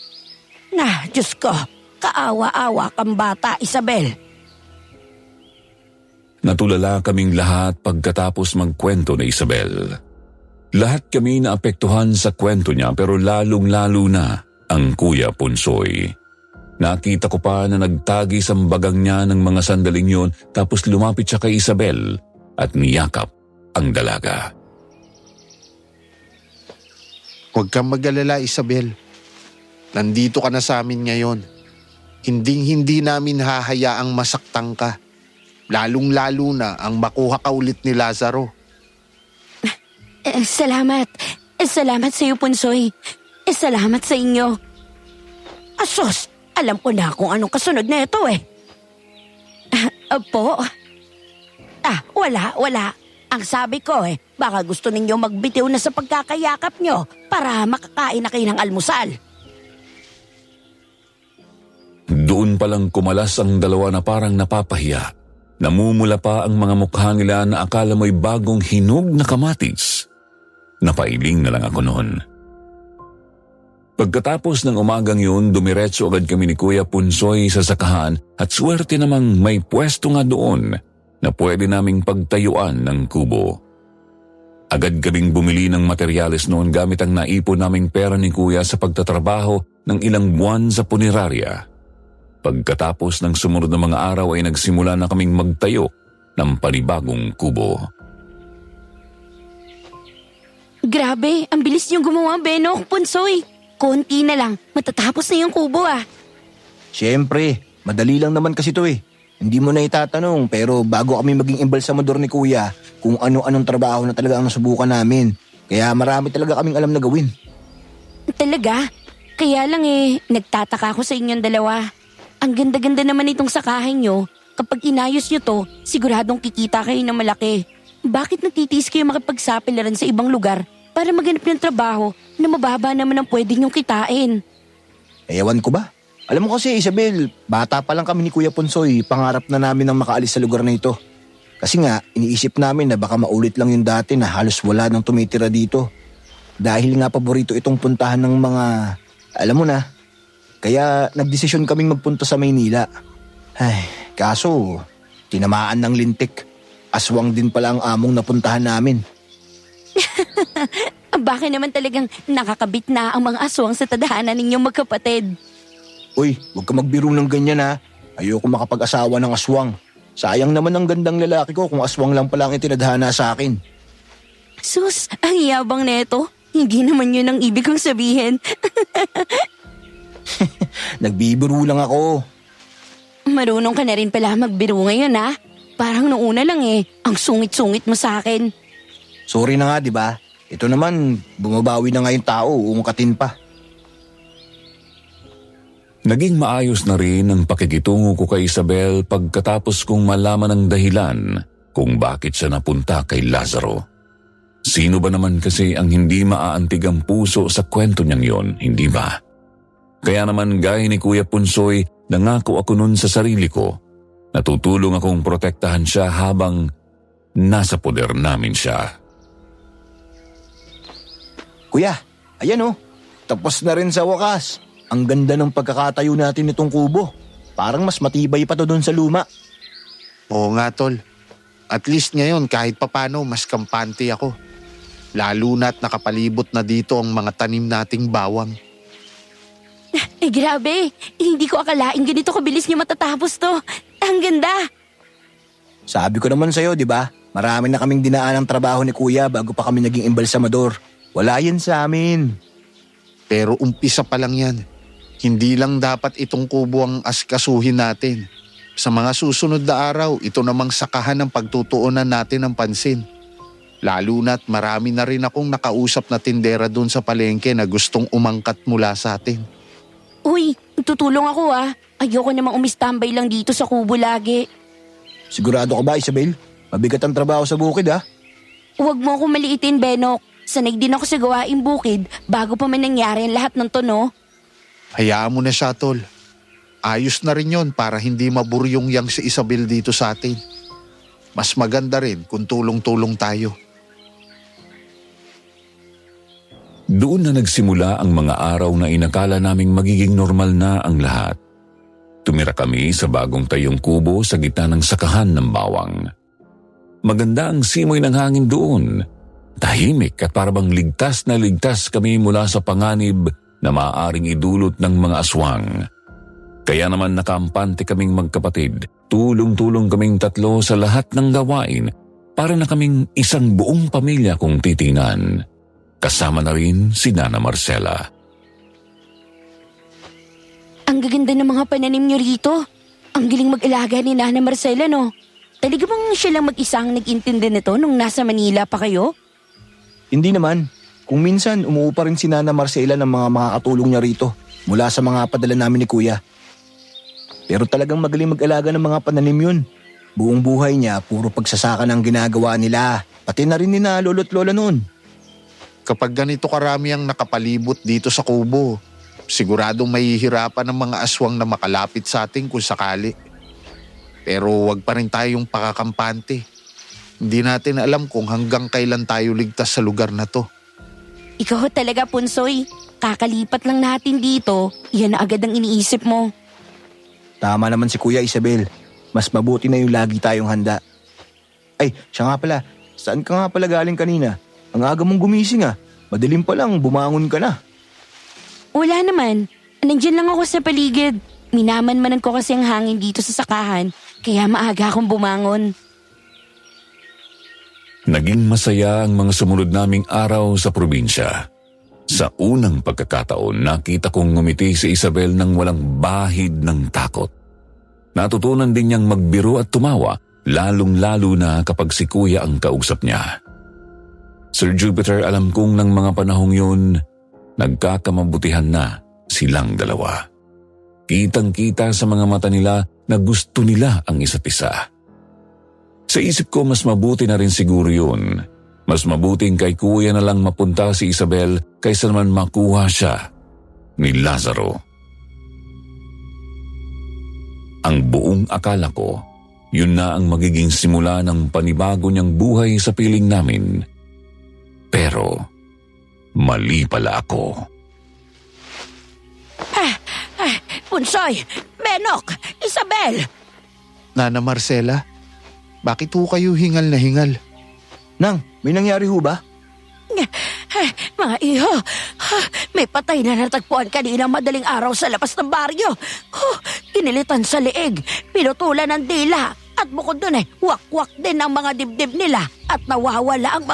Diyos ko, kaawa-awa kang bata, Isabel. Natulala kaming lahat pagkatapos magkwento ni Isabel. Lahat kami naapektuhan sa kwento niya pero lalong-lalo na ang Kuya Punsoy. Nakita ko pa na nagtagis ang bagang niya ng mga sandaling yun tapos lumapit siya kay Isabel at niyakap ang dalaga. Huwag kang mag-alala, Isabel. Nandito ka na sa amin ngayon. Hindi namin hahayaang masaktan ka. Lalong-lalo na ang makuha ka ulit ni Lazaro. Salamat. Salamat sa iyo, Punsoy. Salamat sa inyo. Asos, alam ko na kung anong kasunod na ito eh. Po? Wala. Ang sabi ko baka gusto ninyo magbitiw na sa pagkakayakap nyo para makakain na kayo ng almusal. Doon palang kumalas ang dalawa na parang napapahiya. Namumula pa ang mga mukha nila na akala mo'y bagong hinog na kamatis. Napailing na lang ako noon. Pagkatapos ng umagang yun, dumiretso agad kami ni Kuya Punsoy sa sakahan at swerte namang may pwesto nga doon na pwede naming pagtayuan ng kubo. Agad kaming bumili ng materyales noon gamit ang naipon naming pera ni Kuya sa pagtatrabaho ng ilang buwan sa punerarya. Pagkatapos ng sumunod na mga araw ay nagsimula na kaming magtayo ng panibagong kubo. Grabe, ang bilis niyong gumawa, Benok, Punsoy. Konti na lang, matatapos na yung kubo Siyempre, madali lang naman kasi to eh. Hindi mo na itatanong pero bago kami maging embalsamador ni Kuya kung ano-anong trabaho na talaga ang nasubukan namin. Kaya marami talaga kaming alam na gawin. Talaga? Kaya lang nagtataka ako sa inyong dalawa. Ang ganda-ganda naman itong sakahin nyo. Kapag inayos nyo to, siguradong kikita kayo na malaki. Bakit nagtitiis kayo makipagsapilaran sa ibang lugar para maganap ng trabaho na mababa naman ang pwede nyong kitain? Ewan ko ba? Alam mo kasi Isabel, bata pa lang kami ni Kuya Punsoy, pangarap na namin ang makaalis sa lugar na ito. Kasi nga, iniisip namin na baka maulit lang yung dati na halos wala nang tumitira dito. Dahil nga paborito itong puntahan ng mga, alam mo na, kaya nagdesisyon kaming magpunta sa Maynila. Ay, kaso, tinamaan ng lintik. Aswang din pala ang among napuntahan namin. Bakit naman talagang nakakabit na ang mga aswang sa tadhana ninyong magkapatid? Uy, huwag ka magbiro ng ganyan ha. Ayoko makapag-asawa ng aswang. Sayang naman ang gandang lalaki ko kung aswang lang pala ang itinadhana sa akin. Sus, ang yabang neto. Hindi naman yun ang ibig kong sabihin. Nagbibiro lang ako. Marunong ka na rin pala magbiro ngayon Parang noong una lang ang sungit-sungit mo sa akin. Sorry na nga, di ba? Ito naman, bumabawi na nga yung tao, uungkatin pa. Naging maayos na rin ang pakikitungo ko kay Isabel pagkatapos kong malaman ang dahilan kung bakit siya napunta kay Lazaro. Sino ba naman kasi ang hindi maaantig ang puso sa kwento niyang yon, hindi ba? Kaya naman gaya ni Kuya Punsoy, nangako ako nun sa sarili ko. Natutulong akong protektahan siya habang nasa poder namin siya. Kuya, ayan tapos na rin sa wakas. Ang ganda ng pagkakatayo natin nitong kubo. Parang mas matibay pa to doon sa luma. Oo nga tol. At least ngayon kahit papano mas kampante ako. Lalo na't nakapalibot na dito ang mga tanim nating bawang. Grabe, hindi ko akalaing ganito kabilis niyo matatapos to. Ang ganda. Sabi ko naman sa'yo, di ba? Marami na kaming dinaan ng trabaho ni Kuya bago pa kami naging embalsamador. Wala yan sa amin. Pero umpisa pa lang yan. Hindi lang dapat itong kubo ang askasuhin natin. Sa mga susunod na araw, ito namang sakahan ng pagtutuunan natin ng pansin. Lalo na't marami na rin akong nakausap na tindera doon sa palengke na gustong umangkat mula sa atin. Uy, tutulong ako ah. Ayoko namang umistambay lang dito sa kubo lagi. Sigurado ka ba, Isabel? Mabigat ang trabaho sa bukid, ha? Huwag mo akong maliitin, Benok. Sanay din ako sa gawaing bukid bago pa man nangyari ang lahat ng to, no? Hayaan mo na siya, tol. Ayos na rin yon para hindi maburyong yang si Isabel dito sa atin. Mas maganda rin kung tulong-tulong tayo. Doon na nagsimula ang mga araw na inakala naming magiging normal na ang lahat. Tumira kami sa bagong tayong kubo sa gitna ng sakahan ng bawang. Maganda ang simoy ng hangin doon. Tahimik at parabang ligtas na ligtas kami mula sa panganib na maaaring idulot ng mga aswang. Kaya naman nakampante kaming magkapatid. Tulong-tulong kaming tatlo sa lahat ng gawain para na kaming isang buong pamilya kung titingnan. Kasama na rin si Nana Marcela. Ang gaganda ng mga pananim niyo rito. Ang galing mag-alaga ni Nana Marcela, no? Talaga bang siya lang mag-isang nag-intindi nito nung nasa Manila pa kayo? Hindi naman. Kung minsan, umuupa rin si Nana Marcela ng mga makakatulong niya rito mula sa mga padala namin ni Kuya. Pero talagang magaling mag-alaga ng mga pananim yun. Buong buhay niya, puro pagsasaka ng ginagawa nila. Pati na rin ni na lolo't lola noon. Kapag ganito karami ang nakapalibot dito sa kubo, siguradong mahihirapan ng mga aswang na makalapit sa atin kung sakali. Pero wag pa rin tayong pakakampante. Hindi natin alam kung hanggang kailan tayo ligtas sa lugar na to. Ikaw talaga, Punsoy. Kakalipat lang natin dito, yan na agad ang iniisip mo. Tama naman si Kuya Isabel. Mas mabuti na yung lagi tayong handa. Ay, siya nga pala. Saan ka nga pala galing kanina? Ang aga mong gumising ah. Madilim pa lang, bumangon ka na. Wala naman. Nandiyan lang ako sa paligid. Minaman-manan ko kasi ang hangin dito sa sakahan, kaya maaga akong bumangon. Naging masaya ang mga sumunod naming araw sa probinsya. Sa unang pagkakataon, nakita kong ngumiti si Isabel nang walang bahid ng takot. Natutunan din niyang magbiro at tumawa, lalong-lalo na kapag si Kuya ang kausap niya. Sir Jupiter, alam kong ng mga panahong yun, nagkakamabutihan na silang dalawa. Kitang-kita sa mga mata nila na gusto nila ang isa't isa. Sa isip ko, mas mabuti na rin siguro yun. Mas mabuting kay Kuya na lang mapunta si Isabel kaysa naman makuha siya ni Lazaro. Ang buong akala ko, yun na ang magiging simula ng panibago niyang buhay sa piling namin. Pero, mali pala ako. Punsoy! Benok! Isabel! Nana Marcela, bakit ho kayo hingal na hingal? Nang, may nangyari ho ba? Mga iho, may patay na natagpuan kanina madaling araw sa labas ng baryo. Kinilitan sa leeg, pinutulan ng dila, at bukod dun wak-wak din ang mga dibdib nila at nawawala ang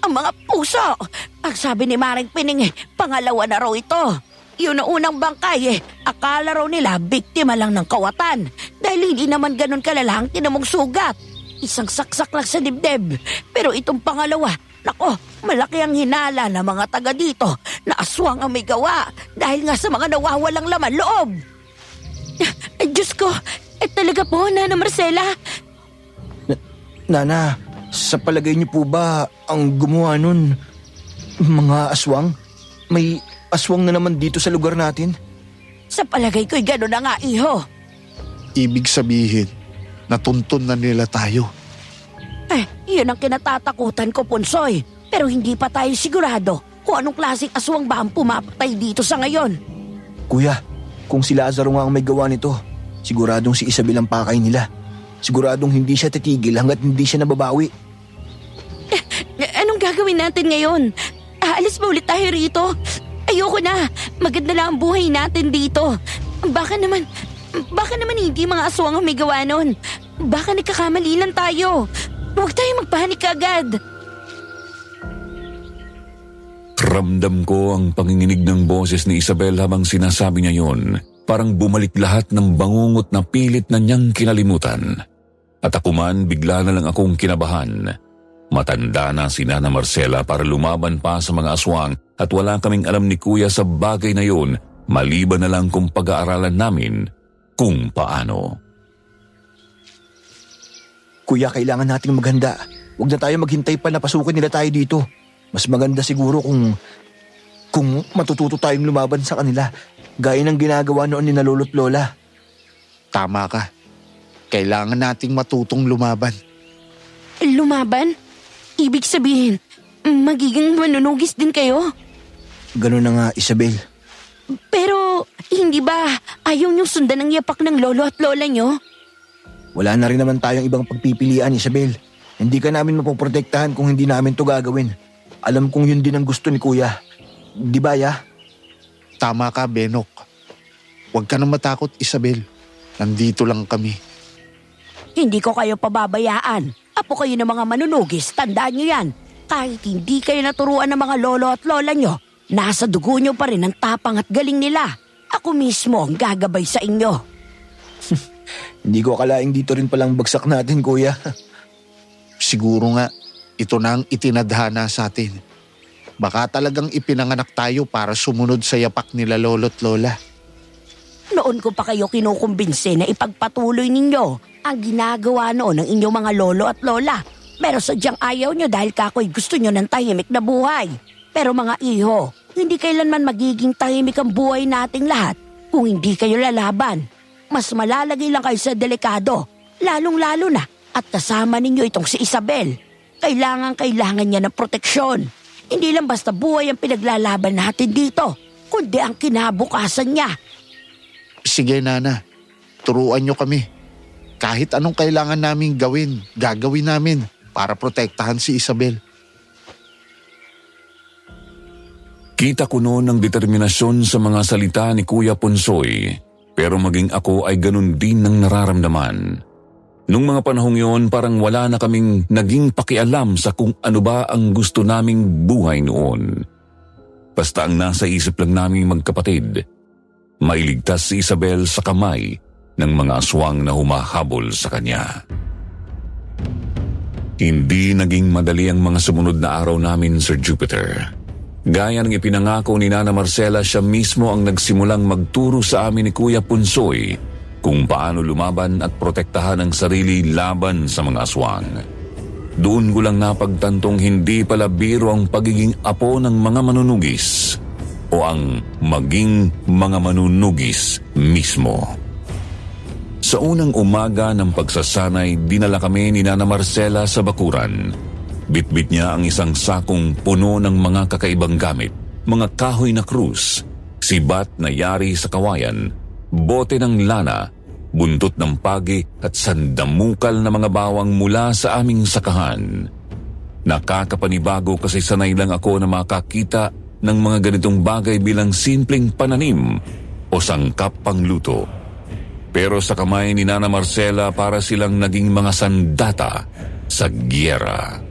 mga puso. Ang sabi ni Maring Pining, pangalawa na raw ito. Yun ang unang bangkay, akala raw nila biktima lang ng kawatan dahil hindi naman ganun kalala ang tinamong sugat. Isang saksak lang sa dibdib. Pero itong pangalawa, nako, malaki ang hinala ng mga taga dito na aswang ang may gawa dahil nga sa mga nawawalang laman loob. Diyos ko, talaga po, Nana Marcela? Nana, sa palagay niyo po ba ang gumawa nun mga aswang? May aswang na naman dito sa lugar natin? Sa palagay ko'y gano'n na nga, iho. Ibig sabihin, natuntun na nila tayo. Yun ang kinatatakutan ko, Punsoy. Pero hindi pa tayo sigurado kung anong klaseng aswang ba ang pumapatay dito sa ngayon. Kuya, kung si Lazaro nga ang may gawa nito, siguradong si Isabel ang pakay nila. Siguradong hindi siya titigil hanggat hindi siya nababawi. Anong gagawin natin ngayon? Aalis ba ulit tayo rito? Ayoko na. Maganda lang ang buhay natin dito. Baka naman hindi mga aswang ang may gawa nun. Baka nagkakamali lang tayo. Huwag tayo magpanik agad. Ramdam ko ang panginginig ng boses ni Isabel habang sinasabi niya yon. Parang bumalik lahat ng bangungot na pilit na niyang kinalimutan. At ako man, bigla na lang akong kinabahan. Matanda na si Nana Marcela para lumaban pa sa mga aswang at wala kaming alam ni Kuya sa bagay na yon, maliban na lang kung pag-aaralan namin kung paano. Kuya, kailangan nating maghanda. Huwag na tayo maghintay pa na pasukin nila tayo dito. Mas maganda siguro kung matututo tayong lumaban sa kanila, gaya ng ginagawa noon ni na lolo't lola. Tama ka. Kailangan nating matutong lumaban. Lumaban? Ibig sabihin, magiging manunugis din kayo? Ganun na nga, Isabel. Pero hindi ba ayaw niyong sundan ang yapak ng lolo at lola niyo? Wala na rin naman tayong ibang pagpipilian, Isabel. Hindi ka namin mapoprotektahan kung hindi namin to gagawin. Alam kong yun din ang gusto ni Kuya. Di ba, ya? Tama ka, Benok. Huwag ka nang matakot, Isabel. Nandito lang kami. Hindi ko kayo pababayaan. Apo kayo ng mga manunugis, tandaan niyo yan. Kahit hindi kayo naturuan ng mga lolo at lola niyo, nasa dugo niyo pa rin ang tapang at galing nila. Ako mismo ang gagabay sa inyo. Hindi ko akalaing dito rin palang bagsak natin, Kuya. Siguro nga, ito na ang itinadhana sa atin. Baka talagang ipinanganak tayo para sumunod sa yapak nila lolo't lola. Noon ko pa kayo kinukumbinse na ipagpatuloy ninyo ang ginagawa noon ng inyong mga lolo at lola. Pero sadyang ayaw nyo dahil kakoy gusto nyo ng tahimik na buhay. Pero mga iho, hindi kailanman magiging tahimik ang buhay nating lahat kung hindi kayo lalaban. Mas malalagay lang kayo sa delikado, lalong-lalo na at kasama ninyo itong si Isabel. Kailangan niya ng proteksyon. Hindi lang basta buhay ang pinaglalaban natin dito, kundi ang kinabukasan niya. Sige, Nana. Turuan nyo kami. Kahit anong kailangan namin gawin, gagawin namin para protektahan si Isabel. Kita ko noon ang determinasyon sa mga salita ni Kuya Ponsoy, pero maging ako ay ganun din ang nararamdaman. Nung mga panahong yon, parang wala na kaming naging pakialam sa kung ano ba ang gusto naming buhay noon. Basta ang nasa isip lang naming magkapatid, mailigtas si Isabel sa kamay ng mga aswang na humahabol sa kanya. Hindi naging madali ang mga sumunod na araw namin, Sir Jupiter. Gaya ng ipinangako ni Nana Marcela, siya mismo ang nagsimulang magturo sa amin ni Kuya Ponsoy kung paano lumaban at protektahan ang sarili laban sa mga aswang. Doon ko lang napagtantong hindi pala biro ang pagiging apo ng mga manunugis o ang maging mga manunugis mismo. Sa unang umaga ng pagsasanay, dinala kami ni Nana Marcela sa bakuran. Bitbit niya ang isang sakong puno ng mga kakaibang gamit, mga kahoy na krus, sibat na yari sa kawayan, bote ng lana, buntot ng pagi at sandamukal na mga bawang mula sa aming sakahan. Nakakapanibago kasi sanay lang ako na makakita ng mga ganitong bagay bilang simpleng pananim o sangkap pangluto. Pero sa kamay ni Nana Marcela para silang naging mga sandata sa giyera.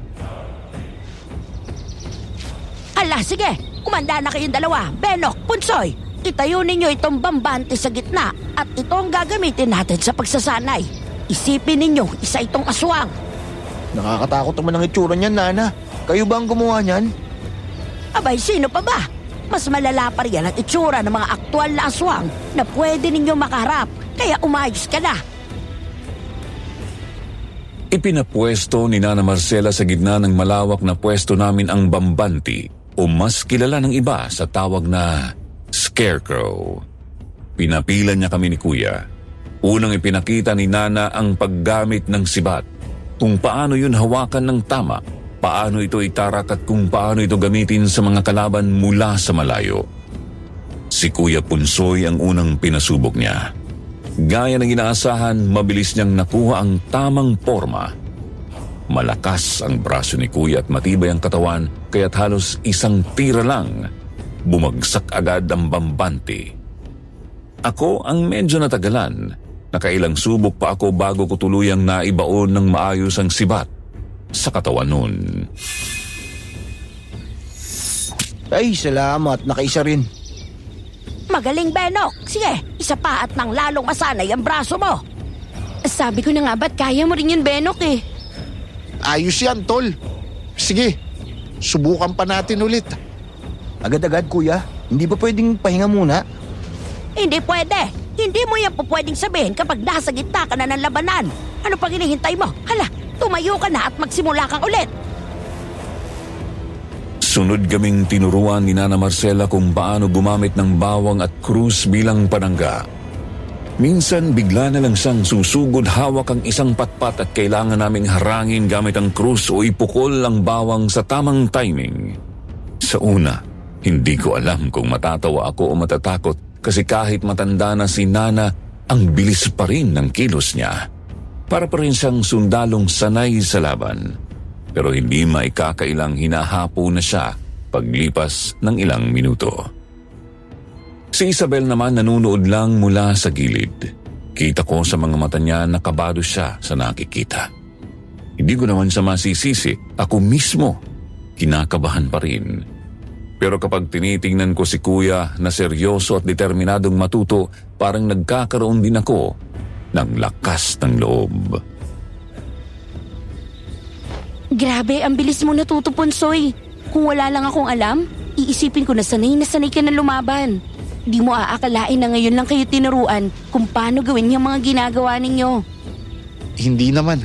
Hala, sige! Kumanda na kayong dalawa, Benok, Punsoy! Itayo ninyo itong bambante sa gitna at ito ang gagamitin natin sa pagsasanay. Isipin ninyo, isa itong aswang. Nakakatakot naman ang itsura niyan, Nana. Kayo ba ang gumawa niyan? Abay, sino pa ba? Mas malala pa riyan ang itsura ng mga aktual na aswang na pwede ninyo makaharap. Kaya umayos ka na. Ipinapwesto ni Nana Marcela sa gitna ng malawak na pwesto namin ang bambanti o mas kilala ng iba sa tawag na scarecrow. Pinapilan niya kami ni Kuya. Unang ipinakita ni Nana ang paggamit ng sibat, kung paano yun hawakan ng tama, paano ito itarak at kung paano ito gamitin sa mga kalaban mula sa malayo. Si Kuya Punsoy ang unang pinasubok niya. Gaya ng inaasahan, mabilis niyang nakuha ang tamang porma. Malakas ang braso ni Kuya at matibay ang katawan, kaya't halos isang tira lang, bumagsak agad ang bambante. Ako ang medyo natagalan. Nakailang subok pa ako bago ko tuluyang naibaon ng maayos ang sibat sa katawan nun. Ay, salamat. Nakaisa rin. Magaling, Benok. Sige, isa pa at nang lalong masanay ang braso mo. Sabi ko na nga ba't kaya mo rin yun, Benok eh. Ayos yan, tol. Sige, subukan pa natin ulit. Agad-agad, kuya. Hindi ba pwedeng pahinga muna? Hindi pwede. Hindi mo yan po pwedeng sabihin kapag nasa gitna ka na ng labanan. Ano pang hinihintay mo? Hala, tumayo ka na at magsimula kang ulit. Sunod kaming tinuruan ni Nana Marcela kung paano gumamit ng bawang at krus bilang panangga. Minsan bigla na lang siyang susugod hawak ang isang patpat at kailangan naming harangin gamit ang krus o ipukol ang bawang sa tamang timing. Sa una, hindi ko alam kung matatawa ako o matatakot kasi kahit matanda na si Nana, ang bilis pa rin ng kilos niya. Para pa rin siyang sundalong sanay sa laban. Pero hindi maikakailang hinahapo na siya paglipas ng ilang minuto. Si Isabel naman nanunood lang mula sa gilid. Kita ko sa mga mata niya na kabado siya sa nakikita. Hindi ko naman siya masisisi. Ako mismo, kinakabahan pa rin. Pero kapag tinitingnan ko si Kuya na seryoso at determinadong matuto, parang nagkakaroon din ako ng lakas ng loob. Grabe, ang bilis mo natuto, Punsoy. Kung wala lang akong alam, iisipin ko na sanay ka na lumaban. Di mo aakalain na ngayon lang kayo tinuruan kung paano gawin yung mga ginagawa ninyo. Hindi naman.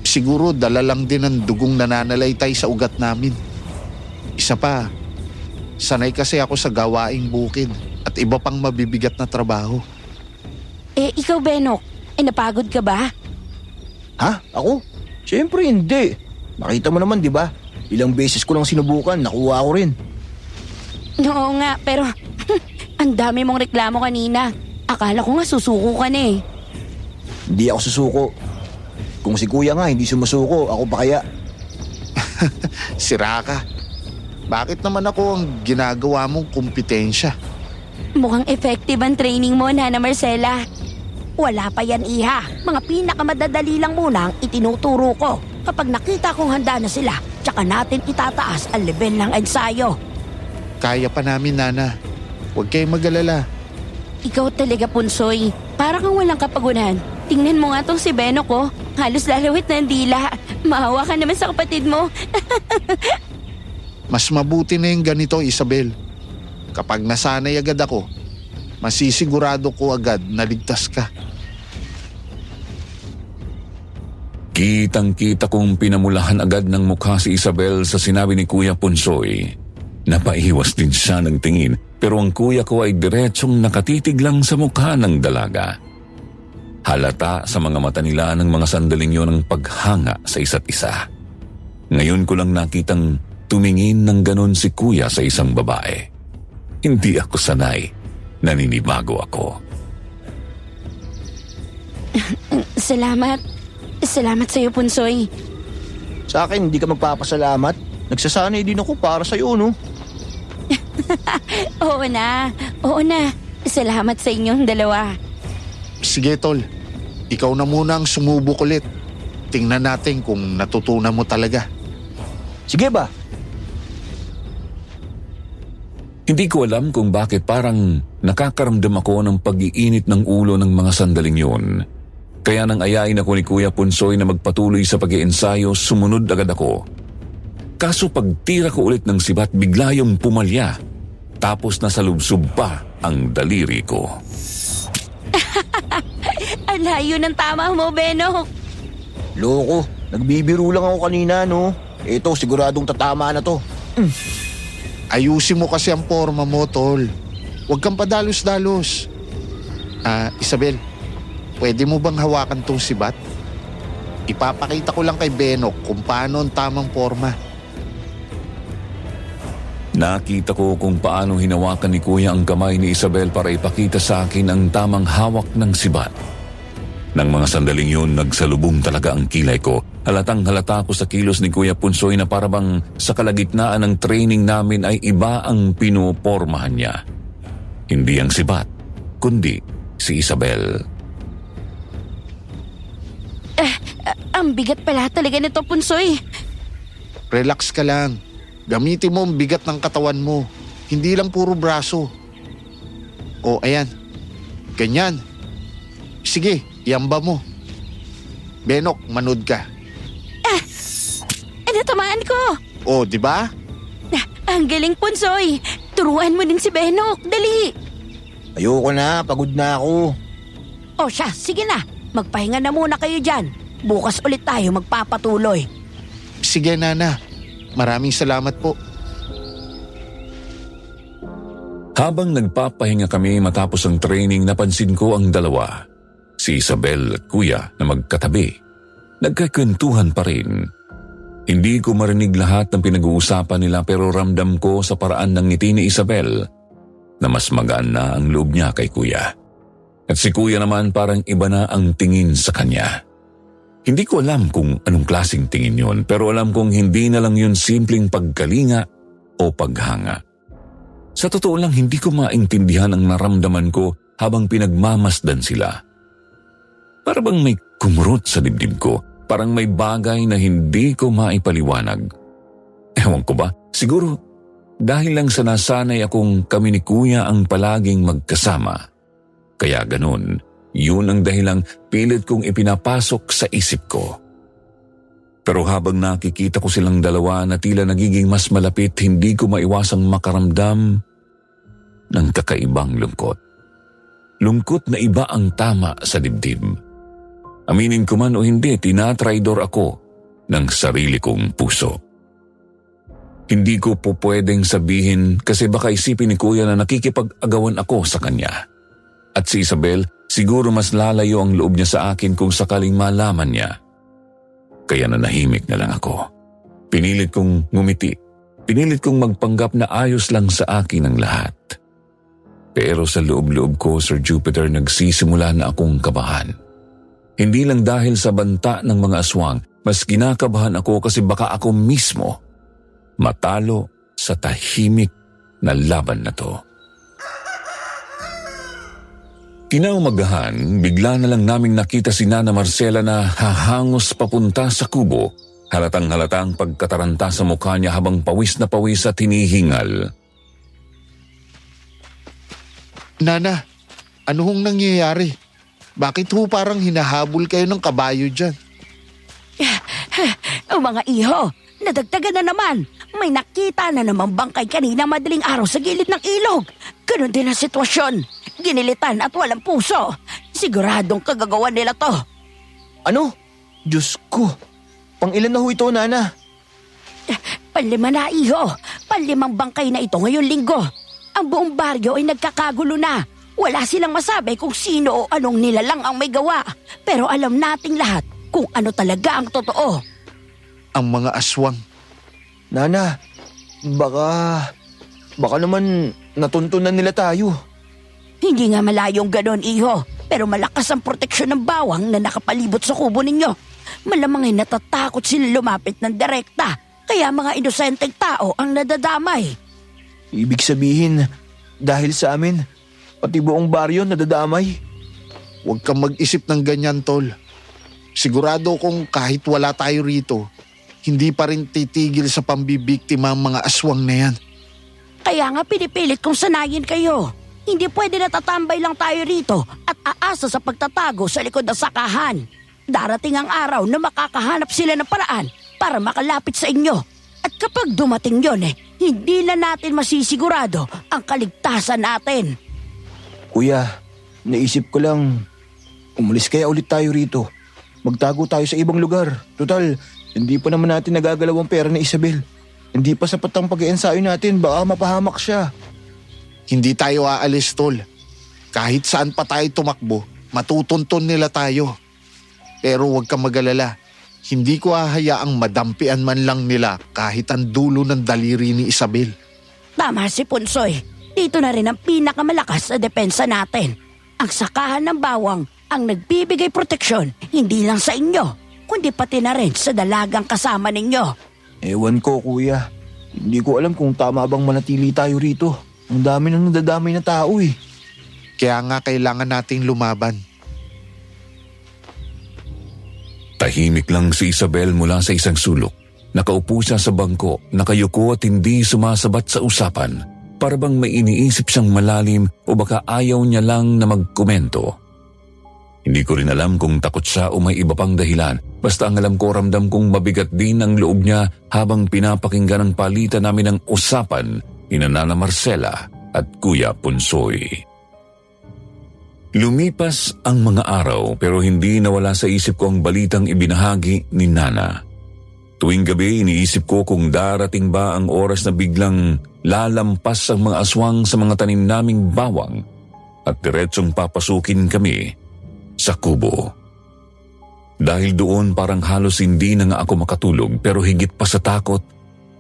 Siguro dala lang din ang dugong nananalaytay sa ugat namin. Isa pa, sanay kasi ako sa gawaing bukid at iba pang mabibigat na trabaho. Eh, ikaw, Benok, napagod ka ba? Ha? Ako? Siyempre hindi. Nakita mo naman, di ba? Ilang beses ko lang sinubukan, nakuha ko rin. Oo nga, pero ang dami mong reklamo kanina. Akala ko nga susuko ka na eh. Hindi ako susuko. Kung si kuya nga hindi sumusuko, ako pa kaya? Sira ka. Bakit naman ako ang ginagawa mong kompetensya? Mukhang effective ang training mo, Nana Marcela. Wala pa yan, Iha. Mga pinakamadadali lang muna ang itinuturo ko. Kapag nakita kong handa na sila, tsaka natin itataas ang level ng ensayo. Kaya pa namin, Nana. Huwag kayong mag-alala. Ikaw talaga, Punsoy. Para kang walang kapagunan. Tingnan mo nga tong si Benok ko. Halos lalawit ng dila. Maawa ka naman sa kapatid mo. Mas mabuti na yung ganito, Isabel. Kapag nasanay agad ako, masisigurado ko agad na ligtas ka. Kitang-kita kong pinamulahan agad ng mukha si Isabel sa sinabi ni Kuya Punsoy. Napaiwas din siya ng tingin, pero ang kuya ko ay diretsong nakatitig lang sa mukha ng dalaga. Halata sa mga mata nila ng mga sandaling yun ang paghanga sa isa't isa. Ngayon ko lang nakitang tumingin ng ganon si Kuya sa isang babae. Hindi ako sanay, naninibago ako. Salamat sa'yo, Punsoy. Sa akin, hindi ka magpapasalamat. Nagsasanay din ako para sa'yo, no? Oo na. Salamat sa inyong dalawa. Sige, Tol. Ikaw na muna ang sumubok ulit. Tingnan natin kung natutunan mo talaga. Sige ba? Hindi ko alam kung bakit parang nakakaramdam ako ng pag-iinit ng ulo ng mga sandaling yun. Kaya nang ayain ako ni Kuya Punsoy na magpatuloy sa pag-iensayo, sumunod agad ako. Kaso pagtira ko ulit ng sibat, bigla yung pumalya. Tapos nasalubsob pa ang daliri ko. Ang layo ng tama mo, Benok. Loko, nagbibiro lang ako kanina, no? Ito, siguradong tatama na to. Ayusin mo kasi ang forma mo, Tol. Huwag kang padalos-dalos. Isabel, pwede mo bang hawakan tong sibat? Ipapakita ko lang kay Benok kung paano ang tamang forma. Nakita ko kung paano hinawakan ni Kuya ang kamay ni Isabel para ipakita sa akin ang tamang hawak ng sibat. Nang mga sandaling yun, nagsalubong talaga ang kilay ko. Halatang halata ko sa kilos ni Kuya Punsoy na parabang sa kalagitnaan ng training namin ay iba ang pinupormahan niya. Hindi ang sibat, kundi si Isabel. Ang bigat pala talaga nito, Punsoy. Relax ka lang. Gamitin mo ang bigat ng katawan mo. Hindi lang puro braso. O, ayan. Ganyan. Sige, iamba mo. Benok, manood ka. Tamaan ko. O, di ba? Ang galing, Punsoy. Turuan mo din si Benok. Dali. Ayoko na, pagod na ako. O siya, sige na. Magpahinga na muna kayo dyan. Bukas ulit tayo magpapatuloy. Sige, Nana. Maraming salamat po. Habang nagpapahinga kami matapos ang training, napansin ko ang dalawa. Si Isabel at Kuya na magkatabi. Nagkakwentuhan pa rin. Hindi ko marinig lahat ng pinag-uusapan nila pero ramdam ko sa paraan ng ngiti ni Isabel na mas magaan na ang loob niya kay Kuya. At si Kuya naman parang iba na ang tingin sa kanya. Hindi ko alam kung anong klaseng tingin yun pero alam kong hindi na lang yun simpleng pagkalinga o paghanga. Sa totoo lang hindi ko maintindihan ang naramdaman ko habang pinagmamasdan sila. Para bang may kumurot sa dibdib ko, parang may bagay na hindi ko maipaliwanag. Ewan ko ba, siguro dahil lang sa nasanay akong kami ni Kuya ang palaging magkasama. Kaya ganun, yun ang dahilang pilit kong ipinapasok sa isip ko. Pero habang nakikita ko silang dalawa na tila nagiging mas malapit, hindi ko maiwasang makaramdam ng kakaibang lungkot. Lungkot na iba ang tama sa dibdib. Aminin ko man o hindi, tinatraidor ako ng sarili kong puso. Hindi ko po pwedeng sabihin kasi baka isipin ni Kuya na nakikipag-agawan ako sa kanya. At si Isabel, siguro mas lalayo ang loob niya sa akin kung sakaling malaman niya. Kaya nanahimik na lang ako. Pinilit kong ngumiti. Pinilit kong magpanggap na ayos lang sa akin ang lahat. Pero sa loob-loob ko, Sir Jupiter, nagsisimula na akong kabahan. Hindi lang dahil sa banta ng mga aswang, mas kinakabahan ako kasi baka ako mismo matalo sa tahimik na laban na to. Kinaumagahan, bigla na lang naming nakita si Nana Marcela na hahangos papunta sa kubo. Halatang-halatang pagkataranta sa mukha niya habang pawis na pawis at hinihingal. Nana, ano hong nangyayari? Bakit ho parang hinahabol kayo ng kabayo dyan? O mga iho, nadagdagan na naman. May nakita na naman bangkay kanina madaling araw sa gilid ng ilog. Ganon din ang sitwasyon. Ginilitan at walang puso. Siguradong kagagawan nila to. Ano? Diyos ko. Pang-ilan na ho ito, Nana? Panlima na, iho. Panlimang bangkay na ito ngayong linggo. Ang buong baryo ay nagkakagulo na. Wala silang masabi kung sino o anong nilalang ang may gawa. Pero alam nating lahat kung ano talaga ang totoo. Ang mga aswang. Nana, baka naman natuntunan nila tayo. Hindi nga malayong ganon, iho. Pero malakas ang proteksyon ng bawang na nakapalibot sa kubo ninyo. Malamang ay natatakot sila lumapit ng direkta. Kaya mga inosenteng tao ang nadadamay. Ibig sabihin, dahil sa amin, pati buong baryo nadadamay. Huwag kang mag-isip ng ganyan, Tol. Sigurado kung kahit wala tayo rito, hindi pa rin titigil sa pambibiktima ang mga aswang na yan. Kaya nga pinipilit kong sanayin kayo. Hindi pwede natatambay lang tayo rito at aasa sa pagtatago sa likod ng sakahan. Darating ang araw na makakahanap sila ng paraan para makalapit sa inyo. At kapag dumating yon hindi na natin masisigurado ang kaligtasan natin. Kuya, naisip ko lang, umalis kaya ulit tayo rito. Magtago tayo sa ibang lugar. Total, hindi pa naman natin nagagalaw ang pera ni Isabel. Hindi pa sapat ang pag-iensayo natin, baka mapahamak siya. Hindi tayo aalis, Tol. Kahit saan pa tayo tumakbo, matutunton nila tayo. Pero huwag kang mag-alala. Hindi ko hahayaang madampian man lang nila kahit ang dulo ng daliri ni Isabel. Tama si Punsoy. Dito na rin ang pinakamalakas na depensa natin. Ang sakahan ng bawang ang nagbibigay proteksyon hindi lang sa inyo, kundi pati na rin sa dalagang kasama ninyo. Ewan ko, kuya. Hindi ko alam kung tama bang manatili tayo rito. Ang dami nang nadadamay na tao eh. Kaya nga kailangan nating lumaban. Tahimik lang si Isabel mula sa isang sulok. Nakaupo siya sa bangko, nakayuko at hindi sumasabat sa usapan. Para bang may iniisip siyang malalim o baka ayaw niya lang na magkomento. Hindi ko rin alam kung takot siya o may iba pang dahilan. Basta ang alam ko, ramdam kong mabigat din ang loob niya habang pinapakinggan ang palitan namin ng usapan ni Nana Marcela at Kuya Punsoy. Lumipas ang mga araw pero hindi nawala sa isip ko ang balitang ibinahagi ni Nana. Tuwing gabi iniisip ko kung darating ba ang oras na biglang lalampas ang mga aswang sa mga tanim naming bawang at diretsong papasukin kami sa kubo. Dahil doon parang halos hindi na nga ako makatulog pero higit pa sa takot,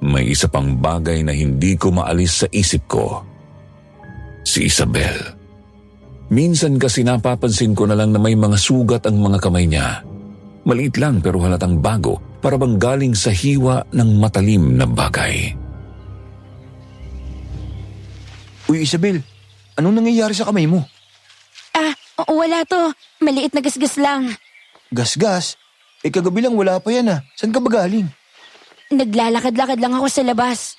may isa pang bagay na hindi ko maalis sa isip ko. Si Isabel. Minsan kasi napapansin ko na lang na may mga sugat ang mga kamay niya. Maliit lang pero halatang bago, para bang galing sa hiwa ng matalim na bagay. Uy, Isabel, anong nangyayari sa kamay mo? Wala to. Maliit na gasgas lang. Gasgas? Kagabi lang wala pa yan ah. Saan ka ba galing? Naglalakad-lakad lang ako sa labas.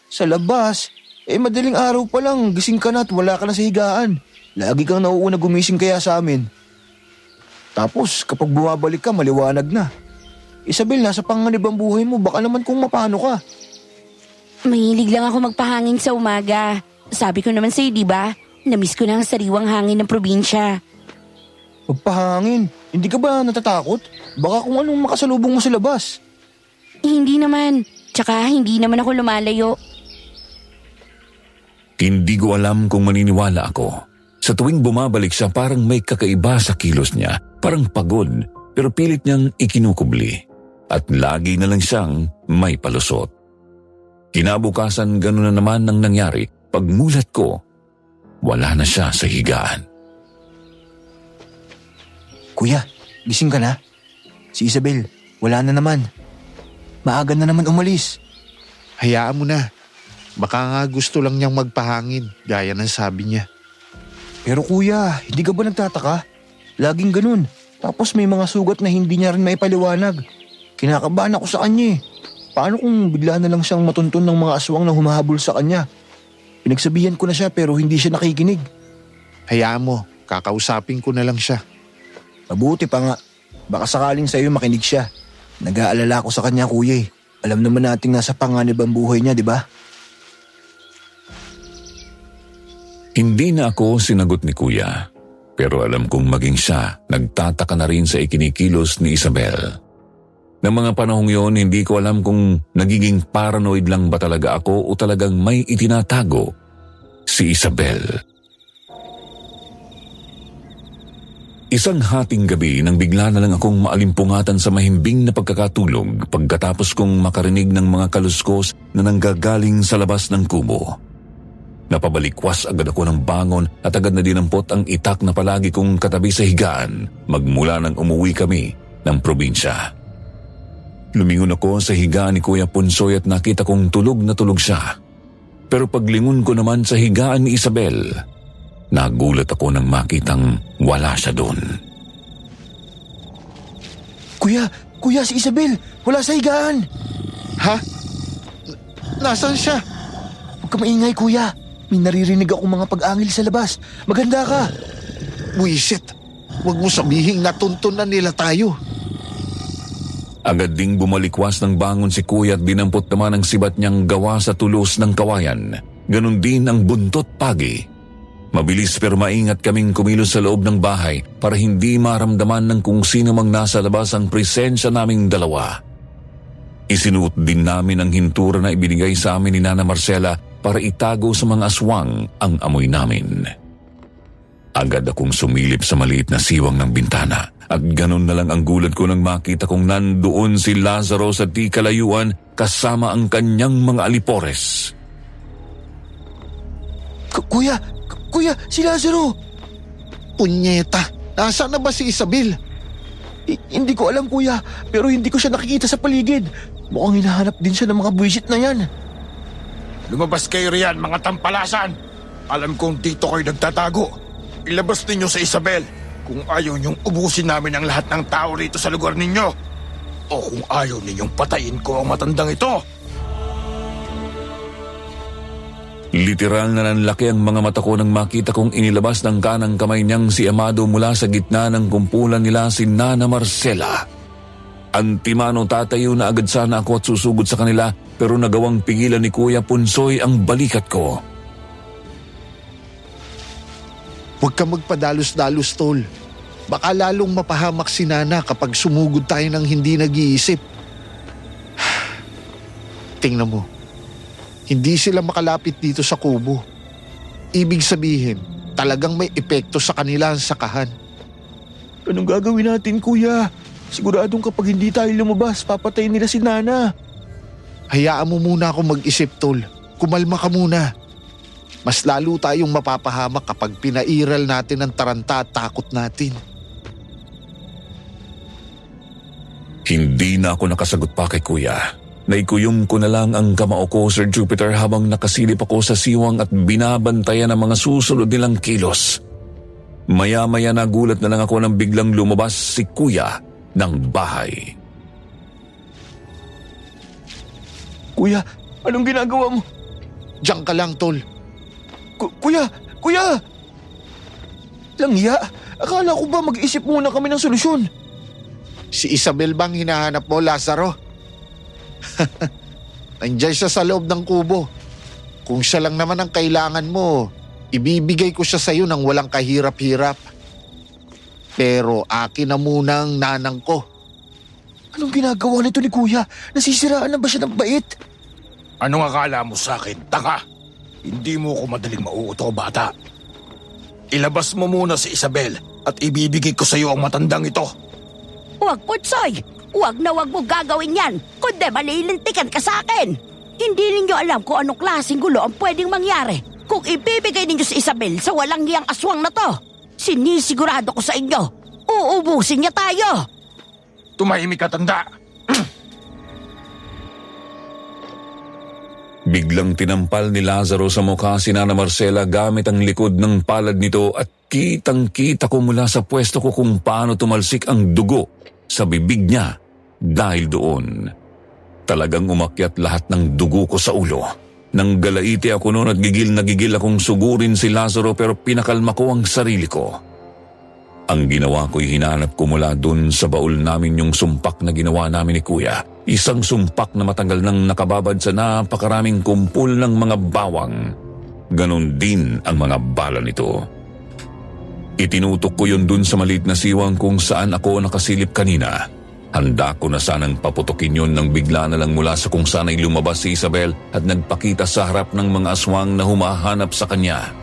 Sa labas? Madaling araw pa lang. Gising ka na at wala ka na sa higaan. Lagi kang nauuna gumising kaya sa amin. Tapos kapag bumabalik ka, maliwanag na. Isabel, nasa panganib ang buhay mo. Baka naman kung mapano ka. Mahilig lang ako magpahangin sa umaga. Sabi ko naman sa'yo, di ba? Namiss ko na ang sariwang hangin ng probinsya. Magpahangin? Hindi ka ba natatakot? Baka kung anong makasalubong mo sa labas. Hindi naman. Tsaka hindi naman ako lumalayo. Hindi ko alam kung maniniwala ako. Sa tuwing bumabalik siya parang may kakaiba sa kilos niya. Parang pagod pero pilit niyang ikinukubli. At lagi na lang siyang may palusot. Kinabukasan gano'n na naman ang nangyari. Pagmulat ko, wala na siya sa higaan. Kuya, gising ka na? Si Isabel, wala na naman. Maaga na naman umalis. Hayaan mo na. Baka nga gusto lang niyang magpahangin, gaya ng sabi niya. Pero kuya, hindi ka ba nagtataka? Laging ganun. Tapos may mga sugat na hindi niya rin maipaliwanag. Kinakabahan ako sa kanya eh. Paano kung bigla na lang siyang matuntun ng mga aswang na humahabol sa kanya? Pinagsabihan ko na siya pero hindi siya nakikinig. Hayaan mo, kakausapin ko na lang siya. Mabuti pa nga. Baka sakaling sa'yo makinig siya. Nag-aalala ko sa kanya kuya eh. Alam naman nating nasa panganib ang buhay niya, di ba? Hindi na ako sinagot ni Kuya. Pero alam kong maging siya, nagtataka na rin sa ikinikilos ni Isabel. Ng mga panahong yon, hindi ko alam kung nagiging paranoid lang ba talaga ako o talagang may itinatago si Isabel. Isang hating gabi nang bigla na lang akong maalimpungatan sa mahimbing na pagkakatulog pagkatapos kong makarinig ng mga kaluskos na nanggagaling sa labas ng kubo. Napabalikwas agad ako ng bangon at agad na dinampot ang itak na palagi kong katabi sa higaan magmula nang umuwi kami ng probinsya. Lumingon ako sa higaan ni Kuya Punsoy at nakita kong tulog na tulog siya. Pero paglingon ko naman sa higaan ni Isabel, nagulat ako nang makitang wala siya doon. Kuya si Isabel, wala sa higaan. Ha? Nasaan siya? Huwag ka maingay kuya. May naririnig akong mga pag-angil sa labas. Maganda ka. Buisit, huwag mo sabihing natuntun na nila tayo. Agad ding bumalikwas ng bangon si Kuya at dinampot naman ang sibat niyang gawa sa tulos ng kawayan. Ganon din ang buntot pagi. Mabilis pero maingat kaming kumilos sa loob ng bahay para hindi maramdaman ng kung sino mang nasa labas ang presensya naming dalawa. Isinuot din namin ang hintura na ibinigay sa amin ni Nana Marcela para itago sa mga aswang ang amoy namin. Agad akong sumilip sa maliit na siwang ng bintana at ganon na lang ang gulat ko nang makita kong nandoon si Lazaro sa di kalayuan kasama ang kanyang mga alipores. Kuya, si Lazaro! Punyeta, nasaan na ba si Isabel? Hindi ko alam kuya, pero hindi ko siya nakikita sa paligid. Mukhang hinahanap din siya ng mga buwisit na yan. Lumabas kayo riyan, mga tampalasan! Alam kong dito kayo nagtatago. Ilabas ninyo sa Isabel kung ayaw niyong ubusin namin ang lahat ng tao rito sa lugar ninyo. O kung ayaw ninyong patayin ko ang matandang ito. Literal na nanlaki ang mga mata ko nang makita kong inilabas ng kanang kamay niyang si Amado mula sa gitna ng kumpulan nila si Nana Marcela. Antimano tatayo na agad sana ako at susugod sa kanila pero nagawang pigilan ni Kuya Punsoy ang balikat ko. Huwag ka magpadalos-dalos, tol. Baka lalong mapahamak si Nana kapag sumugod tayo ng hindi nag-iisip. Tingnan mo. Hindi sila makalapit dito sa kubo. Ibig sabihin, talagang may epekto sa kanila ang sakahan. Anong gagawin natin kuya? Siguradong kapag hindi tayo lumabas, papatayin nila si Nana. Hayaan mo muna ako mag-isip, tol. Kumalma ka muna. Mas lalo tayong mapapahamak kapag pinairal natin ang taranta at takot natin. Hindi na ako nakasagot pa kay Kuya. Naikuyom ko na lang ang kamao ko, Sir Jupiter, habang nakasilip ako sa siwang at binabantayan ang mga susunod nilang kilos. Maya-maya nagulat na lang ako nang biglang lumabas si Kuya ng bahay. Kuya, anong ginagawa mo? Diyan ka lang, tol. Kuya! Langya, akala ko ba mag-isip muna kami ng solusyon? Si Isabel bang hinahanap mo, Lazaro? Nandiyan siya sa loob ng kubo. Kung siya lang naman ang kailangan mo, ibibigay ko siya sa iyo nang walang kahirap-hirap. Pero akin na muna ang nanang ko. Anong ginagawa nito ni Kuya? Nasisiraan na ba siya ng bait? Anong akala mo sa akin, tanga? Hindi mo ko madaling mauuto, bata. Ilabas mo muna si Isabel at ibibigay ko sa iyo ang matandang ito. Huwag, Punsoy! Huwag na huwag mo gagawin yan, kundi malilintikan ka sa akin. Hindi ninyo alam kung anong klaseng gulo ang pwedeng mangyari kung ibibigay ninyo si Isabel sa walang hiyang aswang na to. Sinisigurado ko sa inyo, uubusin niya tayo. Tumahimik ka, tanda. Biglang tinampal ni Lazaro sa mukha si Nana Marcela gamit ang likod ng palad nito at kitang-kita ko mula sa pwesto ko kung paano tumalsik ang dugo sa bibig niya dahil doon. Talagang umakyat lahat ng dugo ko sa ulo. Nang galaiti ako noon at gigil na gigil akong sugurin si Lazaro pero pinakalma ko ang sarili ko. Ang ginawa ko'y hinanap ko mula dun sa baul namin yung sumpak na ginawa namin ni Kuya. Isang sumpak na matagal nang nakababad sa napakaraming kumpul ng mga bawang. Ganon din ang mga bala nito. Itinutok ko yun dun sa maliit na siwang kung saan ako nakasilip kanina. Handa ko na sanang paputokin yun nang bigla na lang mula sa kung saan ay lumabas si Isabel at nagpakita sa harap ng mga aswang na humahanap sa kanya.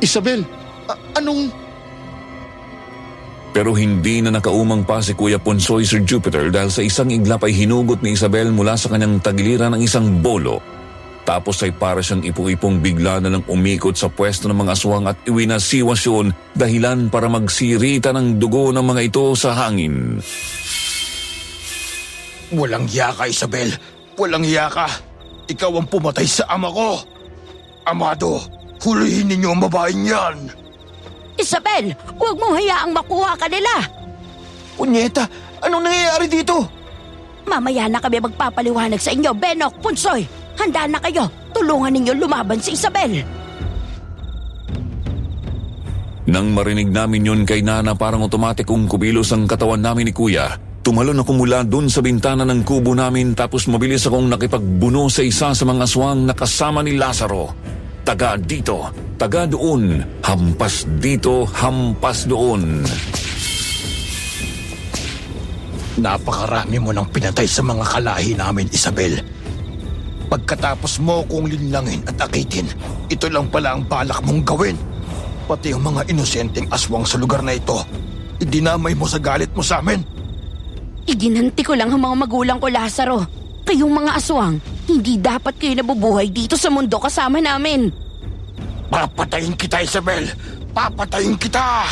Isabel, anong... Pero hindi na nakaumang pa si Kuya Punsoy, Sir Jupiter, dahil sa isang iglap ay hinugot ni Isabel mula sa kanyang tagiliran ng isang bolo. Tapos ay para siyang ipu-ipong bigla na lang umikot sa pwesto ng mga aswang at iwinasiwas yun dahilan para magsirita ng dugo ng mga ito sa hangin. Walang hiya ka, Isabel. Walang hiya ka. Ikaw ang pumatay sa ama ko. Amado, hulihin ninyo ang babaeng yan. Isabel, huwag mo hayaang makuha ka nila. Punyeta, anong nangyayari dito? Mamaya na kami magpapaliwanag sa inyo, Benok, Punsoy. Handa na kayo. Tulungan ninyo lumaban si Isabel. Nang marinig namin yun kay Nana, parang otomatik kong kumilos ang katawan namin ni Kuya. Tumalon ako mula dun sa bintana ng kubo namin tapos mabilis akong nakipagbuno sa isa sa mga aswang na kasama ni Lazaro. Taga dito, taga doon, hampas dito, hampas doon. Napakarami mo nang pinatay sa mga kalahi namin, Isabel. Pagkatapos mo kong linlangin at akitin, ito lang pala ang balak mong gawin. Pati ang mga inosenteng aswang sa lugar na ito, idinamay mo sa galit mo sa amin. Iginanti ko lang ang mga magulang ko, Lazaro. Kayong mga aswang, Hindi dapat kayo nabubuhay dito sa mundo kasama namin. Papatayin kita, Isabel! Papatayin kita!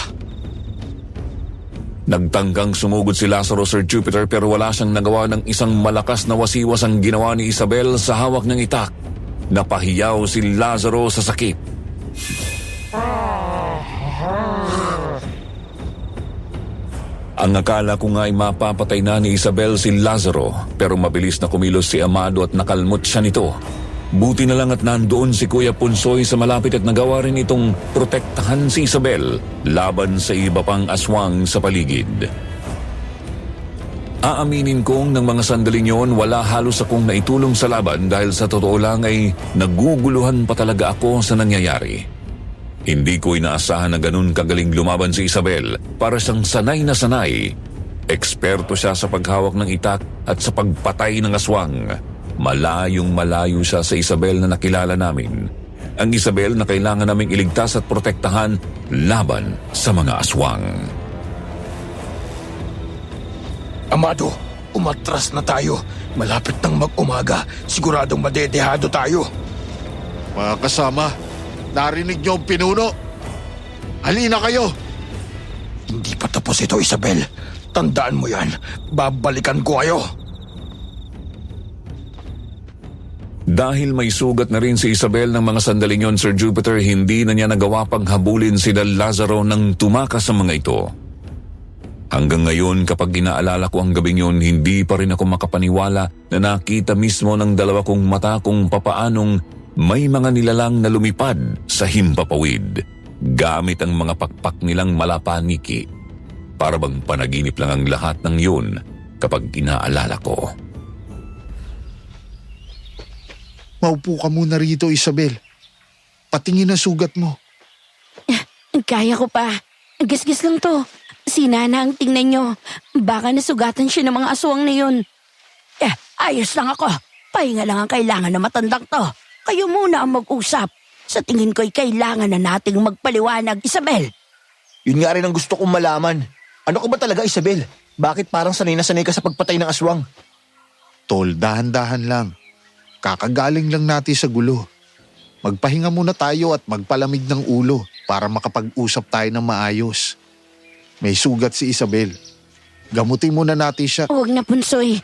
Nagtangkang sumugod si Lazaro, Sir Jupiter, pero wala siyang nagawa ng isang malakas na wasiwas ang ginawa ni Isabel sa hawak ng itak. Napahiyaw si Lazaro sa sakit. Ang akala ko nga ay mapapatay na ni Isabel si Lazaro, pero mabilis na kumilos si Amado at nakalmot siya nito. Buti na lang at nandoon si Kuya Punsoy sa malapit at nagawa rin itong protektahan si Isabel laban sa iba pang aswang sa paligid. Aaminin kong ng mga sandaling yon wala halos akong naitulong sa laban dahil sa totoo lang ay naguguluhan pa talaga ako sa nangyayari. Hindi ko inaasahan na ganun kagaling lumaban si Isabel. Para siyang sanay na sanay. Eksperto siya sa paghawak ng itak at sa pagpatay ng aswang. Malayong malayo siya sa Isabel na nakilala namin. Ang Isabel na kailangan naming iligtas at protektahan laban sa mga aswang. Amado, umatras na tayo. Malapit nang mag-umaga. Siguradong madedehado tayo. Mga kasama, narinig niyo ang pinuno? Halina kayo! Hindi pa tapos ito, Isabel. Tandaan mo yan. Babalikan ko kayo. Dahil may sugat na rin si Isabel ng mga sandaling yon, Sir Jupiter, hindi na niya nagawa pang habulin sila Lazaro nang tumakas sa mga ito. Hanggang ngayon, kapag inaalala ko ang gabing yon, hindi pa rin ako makapaniwala na nakita mismo ng dalawa kong mata kung papaanong may mga nilalang na lumipad sa himpapawid gamit ang mga pakpak nilang malapaniki. Para bang panaginip lang ang lahat ng yun kapag inaalala ko. Maupo ka muna rito, Isabel. Patingin ang sugat mo. Kaya ko pa. Gas-gas lang to. Si Nana ang tingnan nyo. Baka nasugatan siya ng mga aswang na yun. Ayos lang ako. Pahinga lang ang kailangan na matandang to. Kayo muna ang mag-usap. Sa tingin ko'y kailangan na nating magpaliwanag, Isabel. Yun nga rin ang gusto kong malaman. Ano ka ba talaga, Isabel? Bakit parang sanay na sanay ka sa pagpatay ng aswang? Tol, dahan-dahan lang. Kakagaling lang natin sa gulo. Magpahinga muna tayo at magpalamig ng ulo para makapag-usap tayo ng maayos. May sugat si Isabel. Gamutin muna natin siya. Huwag na, Punsoy.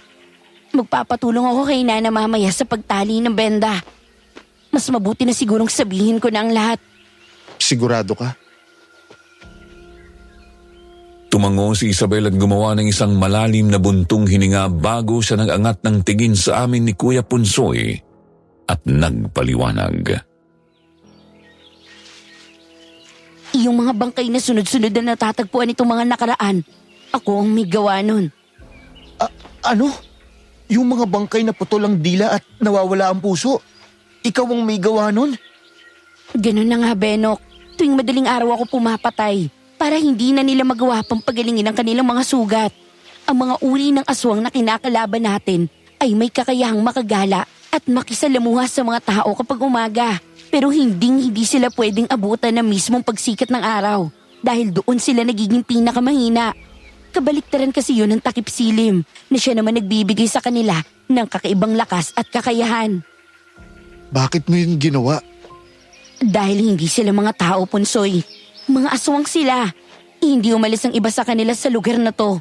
Magpapatulong ako kay Nana mamaya sa pagtali ng benda. Mas mabuti na sigurong sabihin ko na ang lahat. Sigurado ka? Tumango si Isabel at gumawa ng isang malalim na buntong hininga bago siya nag-angat ng tingin sa amin ni Kuya Punsoy at nagpaliwanag. Yung mga bangkay na sunod-sunod na natatagpuan itong mga nakaraan, ako ang may gawa nun. Ano? Yung mga bangkay na putol ang dila at nawawala ang puso? Ikaw ang may gawa nun? Ganun na nga, Benok. Tuwing madaling araw ako pumapatay para hindi na nila magawa pang pagalingin ang kanilang mga sugat. Ang mga uri ng aswang na kinakalaban natin ay may kakayahang makagala at makisalamuha sa mga tao kapag umaga. Pero hindi sila pwedeng abutan ng mismong pagsikat ng araw dahil doon sila nagiging pinakamahina. Kabaliktaran kasi yun ng takip silim na siya naman nagbibigay sa kanila ng kakaibang lakas at kakayahan. Bakit mo yun ginawa? Dahil hindi sila mga tao, Punsoy. Mga aswang sila. Hindi umalis ang iba sa kanila sa lugar na to.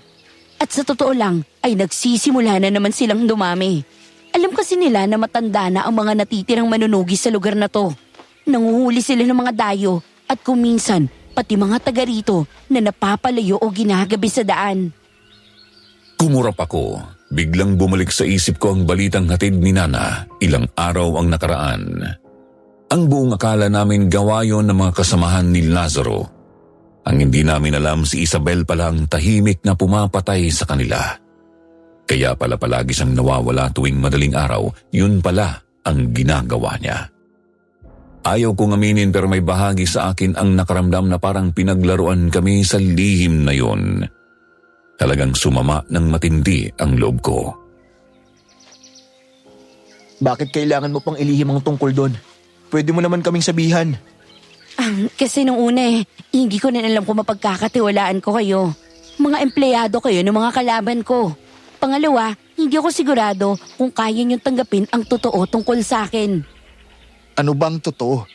At sa totoo lang, ay nagsisimula na naman silang dumami. Alam kasi nila na matanda na ang mga natitirang manunugi sa lugar na to. Nanguhuli sila ng mga dayo at kung minsan, pati mga taga rito na napapalayo o ginagabi sa daan. Kumurap ako. Biglang bumalik sa isip ko ang balitang hatid ni Nana ilang araw ang nakaraan. Ang buong akala namin gawa yon ng mga kasamahan ni Lazaro. Ang hindi namin alam, si Isabel pala ang tahimik na pumapatay sa kanila. Kaya pala palagi siyang nawawala tuwing madaling araw, yun pala ang ginagawa niya. Ayaw kong aminin pero may bahagi sa akin ang nakaramdam na parang pinaglaruan kami sa lihim na yon. Talagang sumama ng matindi ang loob ko. Bakit kailangan mo pang ilihim ang tungkol doon? Pwede mo naman kaming sabihan. Kasi nung una hindi ko na alam kung mapagkakatiwalaan ko kayo. Mga empleyado kayo ng mga kalaban ko. Pangalawa, hindi ako sigurado kung kaya niyong tanggapin ang totoo tungkol sa akin. Ano bang totoo?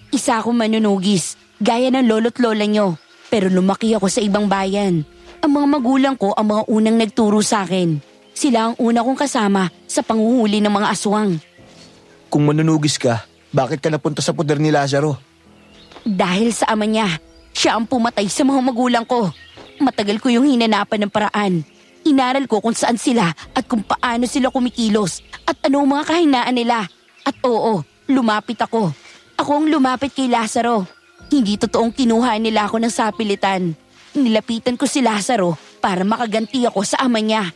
Isa akong manunugis, gaya ng lolo't lola niyo. Pero lumaki ako sa ibang bayan. Ang mga magulang ko ang mga unang nagturo sa akin. Sila ang una kong kasama sa panghuhuli ng mga aswang. Kung manunugis ka, bakit ka napunta sa poder ni Lazaro? Dahil sa ama niya, siya ang pumatay sa mga magulang ko. Matagal ko yung hinanapan ng paraan. Inaral ko kung saan sila at kung paano sila kumikilos at ano ang mga kahinaan nila. At oo, lumapit ako. Ako ang lumapit kay Lazaro. Hindi totoong kinuha nila ako ng sapilitan. Nilapitan ko si Lazaro para makaganti ako sa ama niya.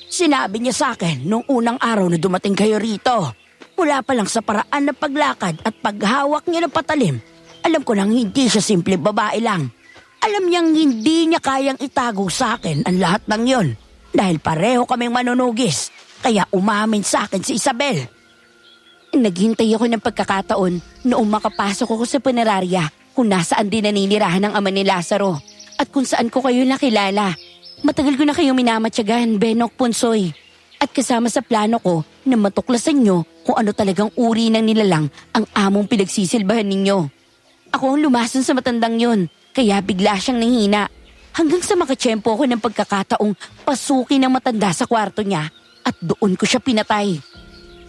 Sinabi niya sa akin nung unang araw na dumating kayo rito. Mula pa lang sa paraan ng paglakad at paghawak niya ng patalim, alam ko nang hindi siya simple babae lang. Alam niyang hindi niya kayang itago sa akin ang lahat ng yon dahil pareho kaming manunugis, kaya umamin sa akin si Isabel. Naghintay ako ng pagkakataon noong makapasok ako sa punerarya kung nasaan din naninirahan ng ama ni Lazaro at kung saan ko kayo nakilala. Matagal ko na kayo minamatyagan, Benok Punsoy. At kasama sa plano ko na matuklasan nyo kung ano talagang uri ng nilalang ang among pinagsisilbahan ninyo. Ako ang lumason sa matandang yon, kaya bigla siyang nahina. Hanggang sa makatsyempo ako ng pagkakataong pasukin ng matanda sa kwarto niya at doon ko siya pinatay.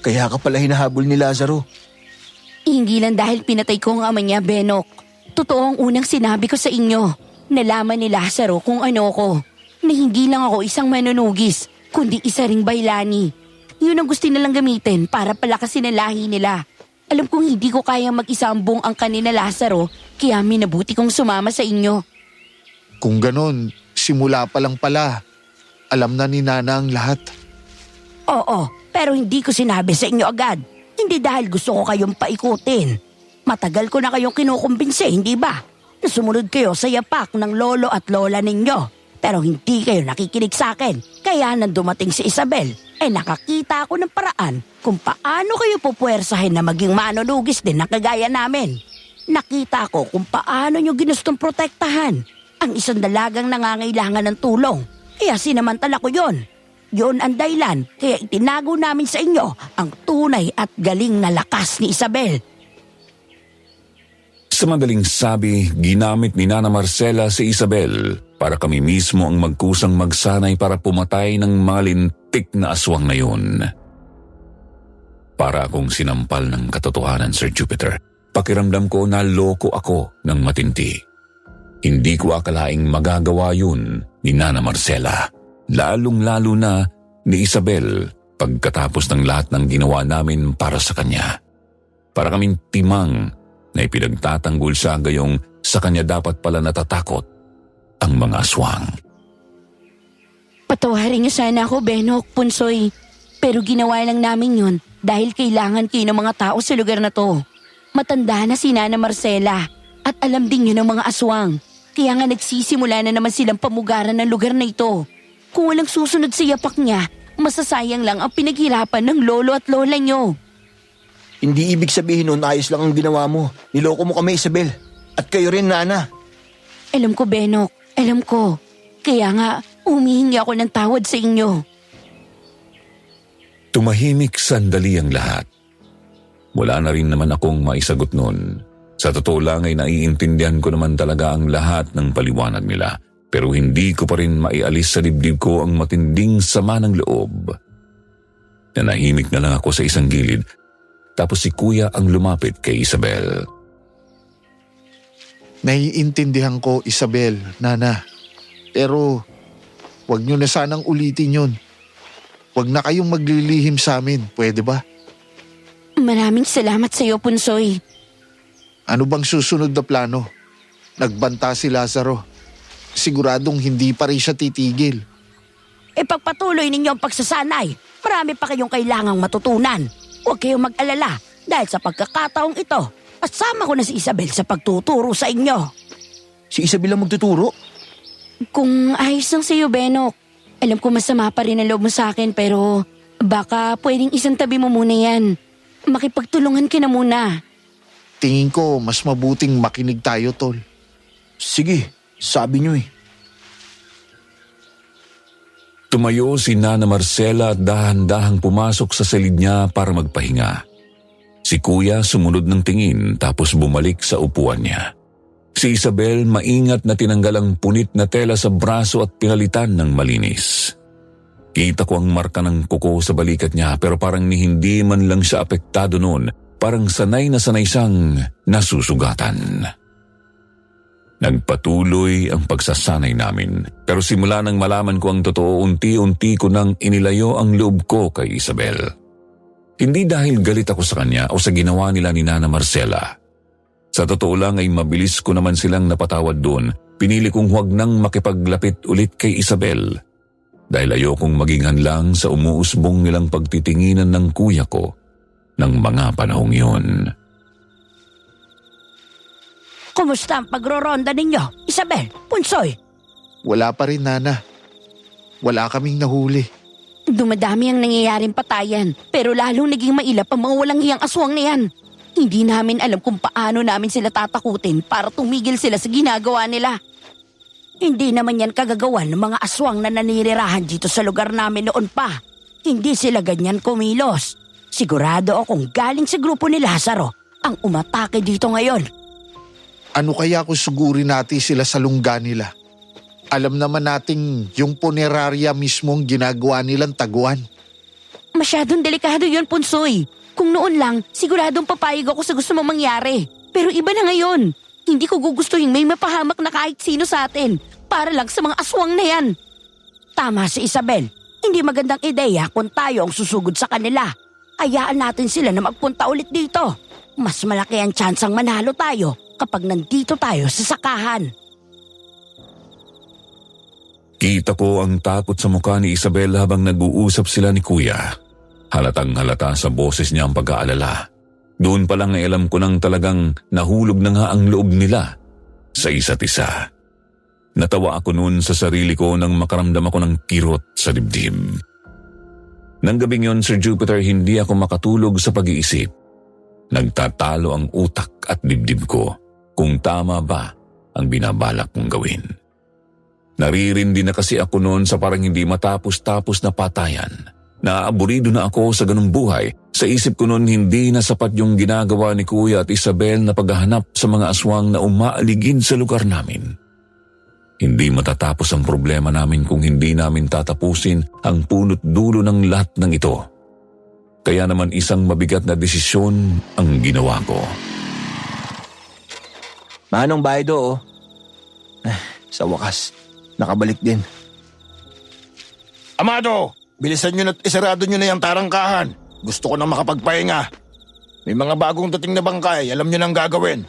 Kaya ka pala hinahabol ni Lazaro. Hindi lang dahil pinatay ko ang ama niya, Benok. Totoo ang unang sinabi ko sa inyo. Nalaman ni Lazaro kung ano ko. Na hindi lang ako isang manunugis, kundi isa ring baylani. Yun ang gusto nilang gamitin para palakasin ang lahi nila. Alam kong hindi ko kayang mag-isa ang buong angkan ni Lazaro, kaya minabuti kong sumama sa inyo. Kung ganon, simula pa lang pala. Alam na ni Nana ang lahat. Oo, pero hindi ko sinabi sa inyo agad. Hindi dahil gusto ko kayong paikutin. Matagal ko na kayong kinukumbinse, hindi ba? Na sumunod kayo sa yapak ng lolo at lola ninyo. Pero hindi kayo nakikinig sa akin. Kaya nang dumating si Isabel, nakakita ako ng paraan kung paano kayo pupuwersahin na maging manunugis din na kagaya namin. Nakita ko kung paano nyo ginustong protektahan ang isang dalagang nangangailangan ng tulong. Kaya sinamantala ko yon. Yon ang dahilan kaya itinago namin sa inyo ang tunay at galing na lakas ni Isabel. Sa madaling sabi, ginamit ni Nana Marcela si Isabel para kami mismo ang magkusang magsanay para pumatay ng malintik na aswang na yun. Para akong sinampal ng katotohanan, Sir Jupiter. Pakiramdam ko na loko ako ng matindi. Hindi ko akalaing magagawa yun ni Nana Marcela. Lalong-lalo na ni Isabel pagkatapos ng lahat ng ginawa namin para sa kanya. Para kaming timang na ipinagtatanggol siya gayong sa kanya dapat pala natatakot ang mga aswang. Patawarin niyo sana ako, Benok, Punsoy. Pero ginawa lang namin yun dahil kailangan kayo ng mga tao sa lugar na to. Matanda na si Nana Marcela at alam din yun ng mga aswang. Kaya nga nagsisimula na naman silang pamugaran ng lugar na ito. Kung walang susunod sa yapak niya, masasayang lang ang pinaghirapan ng lolo at lola niyo. Hindi ibig sabihin nun ayos lang ang ginawa mo. Niloko mo kami, Isabel. At kayo rin, Nana. Alam ko, Benok. Alam ko. Kaya nga, humihingi ako ng tawad sa inyo. Tumahimik sandali ang lahat. Wala na rin naman akong maisagot nun. Sa totoo lang ay naiintindihan ko naman talaga ang lahat ng paliwanag nila. Pero hindi ko pa rin maialis sa dibdib ko ang matinding sama ng loob. Nanahimik na lang ako sa isang gilid. Tapos si Kuya ang lumapit kay Isabel. Naiintindihan ko, Isabel, Nana. Pero wag nyo na sanang ulitin yun. Wag na kayong maglilihim sa amin, pwede ba? Maraming salamat sa iyo, Punsoy. Ano bang susunod na plano? Nagbanta si Lazaro. Siguradong hindi pa rin siya titigil. Ipagpatuloy ninyo ang pagsasanay. Marami pa kayong kailangang matutunan. Huwag kayong mag-alala dahil sa pagkakataong ito, kasama ko na si Isabel sa pagtuturo sa inyo. Si Isabel ang magtuturo? Kung ayos lang sa iyo, Benok. Alam ko masama pa rin ang loob mo sa akin pero baka pwedeng isang tabi mo muna yan. Makipagtulungan ka na muna. Tingin ko mas mabuting makinig tayo, Tol. Sige, sabi nyo eh. Tumayo si Nana Marcela at dahan-dahang pumasok sa silid niya para magpahinga. Si Kuya sumunod ng tingin tapos bumalik sa upuan niya. Si Isabel maingat na tinanggal ang punit na tela sa braso at pinalitan ng malinis. Kita ko ang marka ng kuko sa balikat niya pero parang ni hindi man lang siya apektado noon. Parang sanay na sanay siyang nasusugatan. Nagpatuloy ang pagsasanay namin. Pero simula nang malaman ko ang totoo, unti-unti ko nang inilayo ang loob ko kay Isabel. Hindi dahil galit ako sa kanya o sa ginawa nila ni Nana Marcela. Sa totoo lang ay mabilis ko naman silang napatawad doon. Pinili kong huwag nang makipaglapit ulit kay Isabel. Dahil ayokong maging hanlang sa umuusbong nilang pagtitinginan ng kuya ko ng mga panahong yun. Kumusta ang pagroronda ninyo, Isabel, Punsoy? Wala pa rin, Nana. Wala kaming nahuli. Dumadami ang nangyayaring patayan, pero lalong naging mailap ang mga walang hiyang aswang na yan. Hindi namin alam kung paano namin sila tatakutin para tumigil sila sa ginagawa nila. Hindi naman yan kagagawan ng mga aswang na naninirahan dito sa lugar namin noon pa. Hindi sila ganyan kumilos. Sigurado akong galing sa grupo ni Lazaro ang umatake dito ngayon. Ano kaya kung sugurin natin sila sa lungga nila? Alam naman nating yung punerarya mismong ginagawa nilang taguan. Masyadong delikado yun, Punsoy. Kung noon lang, siguradong papayag ako sa gusto mong mangyari. Pero iba na ngayon. Hindi ko gugustuhin may mapahamak na kahit sino sa atin para lang sa mga aswang na yan. Tama si Isabel. Hindi magandang ideya kung tayo ang susugod sa kanila. Hayaan natin sila na magpunta ulit dito. Mas malaki ang tsansang manalo tayo kapag nandito tayo sa sakahan. Kita ko ang takot sa mukha ni Isabel habang nag-uusap sila ni Kuya. Halatang halata sa boses niya ang pag-aalala. Doon pa lang ay alam ko nang talagang nahulog na nga ang loob nila sa isa't isa. Natawa ako noon sa sarili ko nang makaramdam ako ng kirot sa dibdib. Nang gabing yon, Sir Jupiter, hindi ako makatulog sa pag-iisip. Nagtatalo ang utak at dibdib ko kung tama ba ang binabalak kong gawin. Naririndi na kasi ako noon sa parang hindi matapos-tapos na patayan. Naaaburido na ako sa ganung buhay. Sa isip ko noon hindi na sapat yung ginagawa ni Kuya at Isabel na paghahanap sa mga aswang na umaaligid sa lugar namin. Hindi matatapos ang problema namin kung hindi namin tatapusin ang punot dulo ng lahat ng ito. Kaya naman isang mabigat na desisyon ang ginawa ko. Manong Baydo, oh. Sa wakas, nakabalik din. Amado, bilisan nyo na't isarado nyo na yung tarangkahan. Gusto ko na makapagpahinga. May mga bagong dating na bangkay, alam nyo nang gagawin.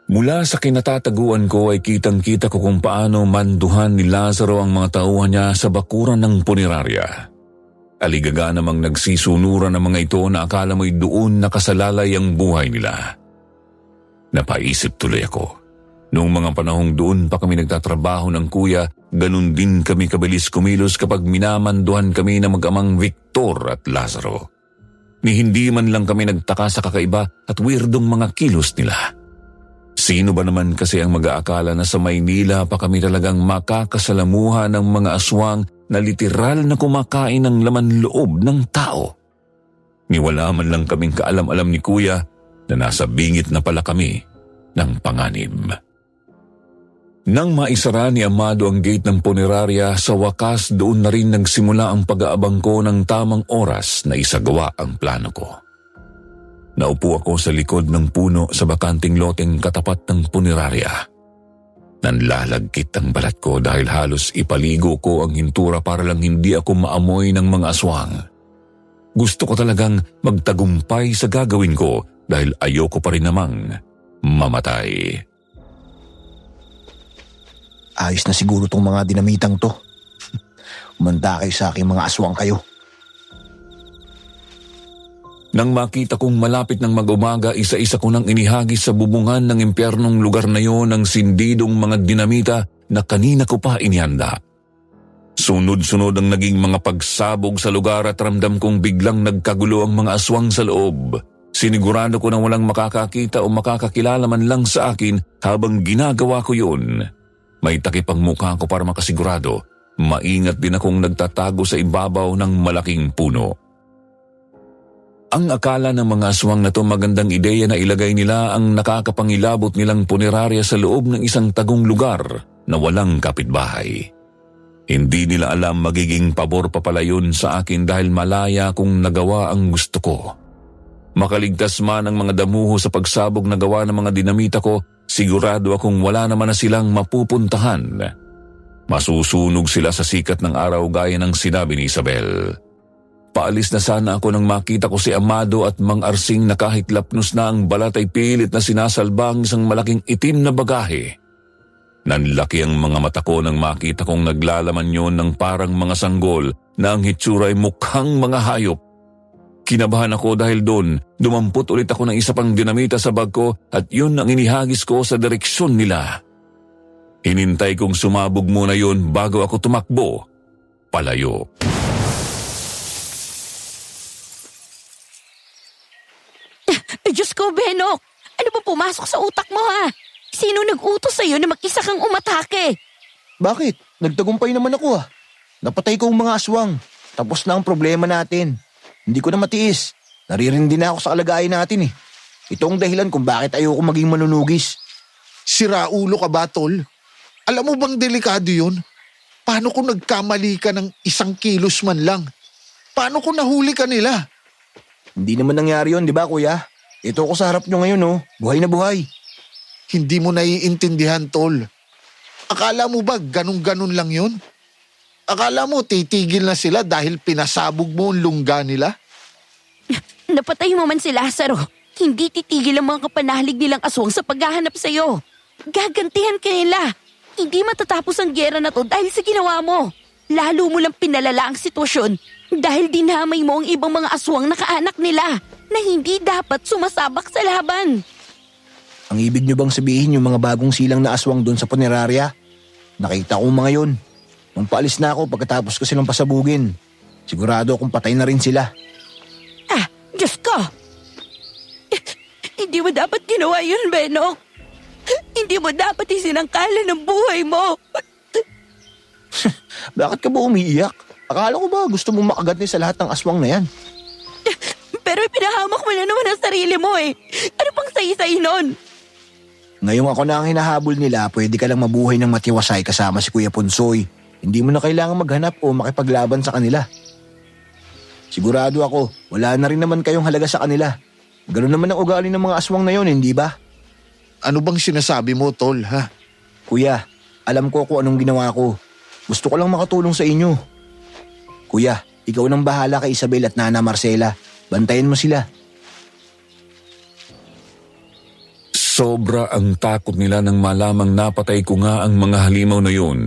Mula sa kinatataguan ko ay kitang-kita ko kung paano manduhan ni Lazaro ang mga tauhan niya sa bakuran ng punerarya. Aligaga namang nagsisunuran ng mga ito na akala mo'y doon nakasalalay ang buhay nila. Napaisip tuloy ako. Noong mga panahong doon pa kami nagtatrabaho ng Kuya, ganun din kami kabilis kumilos kapag minamanduhan kami ng mag-amang Victor at Lazaro. Ni hindi man lang kami nagtaka sa kakaiba at weirdong mga kilos nila. Sino ba naman kasi ang mag-aakala na sa Maynila pa kami talagang makakasalamuha ng mga aswang na literal na kumakain ng laman loob ng tao? Niwala man lang kaming kaalam-alam ni Kuya na nasa bingit na pala kami ng panganib. Nang maisara ni Amado ang gate ng punerarya, sa wakas doon na rin nagsimula ang pag-aabang ko ng tamang oras na isagawa ang plano ko. Naupo ako sa likod ng puno sa bakanting loteng katapat ng punerarya. Nanlalagkit ang balat ko dahil halos ipaligo ko ang hintura para lang hindi ako maamoy ng mga aswang. Gusto ko talagang magtagumpay sa gagawin ko dahil ayoko pa rin namang mamatay. Ayos na siguro tong mga dinamitang to. Umanda kayo sa aking mga aswang kayo. Nang makita kong malapit ng mag-umaga, isa-isa ko nang inihagis sa bubungan ng impyernong lugar na yon ang sindidong mga dinamita na kanina ko pa inihanda. Sunod-sunod ang naging mga pagsabog sa lugar at ramdam kong biglang nagkagulo ang mga aswang sa loob. Sinigurado ko na walang makakakita o makakakilala man lang sa akin habang ginagawa ko yun. May takip ang mukha ko para makasigurado maingat din akong nagtatago sa ibabaw ng malaking puno. Ang akala ng mga aswang na to magandang ideya na ilagay nila ang nakakapangilabot nilang punerarya sa loob ng isang tagong lugar na walang kapitbahay. Hindi nila alam magiging pabor pa pala yun sa akin dahil malaya kung nagawa ang gusto ko. Makaligtas man ang mga damuho sa pagsabog na gawa ng mga dinamita ko, sigurado akong wala naman na silang mapupuntahan. Masusunog sila sa sikat ng araw gaya ng sinabi ni Isabel. Paalis na sana ako nang makita ko si Amado at Mang Arsing na kahit lapnos na ang balat ay pilit na sinasalba ang isang malaking itim na bagahe. Nanlaki ang mga mata ko nang makita kong naglalaman yon ng parang mga sanggol na ang hitsura ay mukhang mga hayop. Kinabahan ako dahil doon, dumampot ulit ako ng isa pang dinamita sa bag ko at yun ang inihagis ko sa direksyon nila. Hinintay kong sumabog muna yun bago ako tumakbo, palayo. Diyos ko, Benok! Ano ba pumasok sa utak mo, ha? Sino nag-utos sa'yo na mag-isa kang umatake? Bakit? Nagtagumpay naman ako ah. Napatay ko ang mga aswang. Tapos na ang problema natin. Hindi ko na matiis. Naririndi na ako sa kalagayan natin eh. Ito ang dahilan kung bakit ayoko maging manunugis. Siraulo ka ba, tol? Alam mo bang delikado yun? Paano kung nagkamali ka ng 1 kilos man lang? Paano kung nahuli ka nila? Hindi naman nangyari yun, di ba kuya? Ito ako sa harap nyo ngayon oh. Buhay na buhay. Hindi mo naiintindihan, tol. Akala mo ba ganun-ganun lang yun? Akala mo titigil na sila dahil pinasabog mo ang lungga nila? Napatay mo man si Lazaro. Hindi titigil ang mga kapanalig nilang aswang sa paghahanap sa'yo. Gagantihan ka nila. Hindi matatapos ang giyera na to dahil sa ginawa mo. Lalo mo lang pinalala ang sitwasyon dahil dinamay mo ang ibang mga aswang na kaanak nila na hindi dapat sumasabak sa laban. Ang ibig nyo bang sabihin yung mga bagong silang na aswang doon sa punerarya? Nakita ko mga yun. Nung paalis na ako pagkatapos ko silang pasabugin. Sigurado akong patay na rin sila. Ah, Diyos ko! Hindi mo dapat ginawa yun, Benok. Hindi mo dapat isinangkala ng buhay mo. Bakit ka ba umiiyak? Akala ko ba gusto mong makaganti sa lahat ng aswang na yan? Pero pinahamak mo na naman ang sarili mo eh. Ano pang say-say nun? Ngayong ako na ang hinahabol nila, pwede ka lang mabuhay ng matiwasay kasama si Kuya Ponsoy. Hindi mo na kailangan maghanap o makipaglaban sa kanila. Sigurado ako, wala na rin naman kayong halaga sa kanila. Ganun naman ang ugali ng mga aswang na yon, hindi ba? Ano bang sinasabi mo, tol, ha? Kuya, alam ko kung anong ginawa ko. Gusto ko lang makatulong sa inyo. Kuya, ikaw nang bahala kay Isabel at Nana Marcela. Bantayan mo sila. Sobra ang takot nila nang malamang napatay ko nga ang mga halimaw na yun.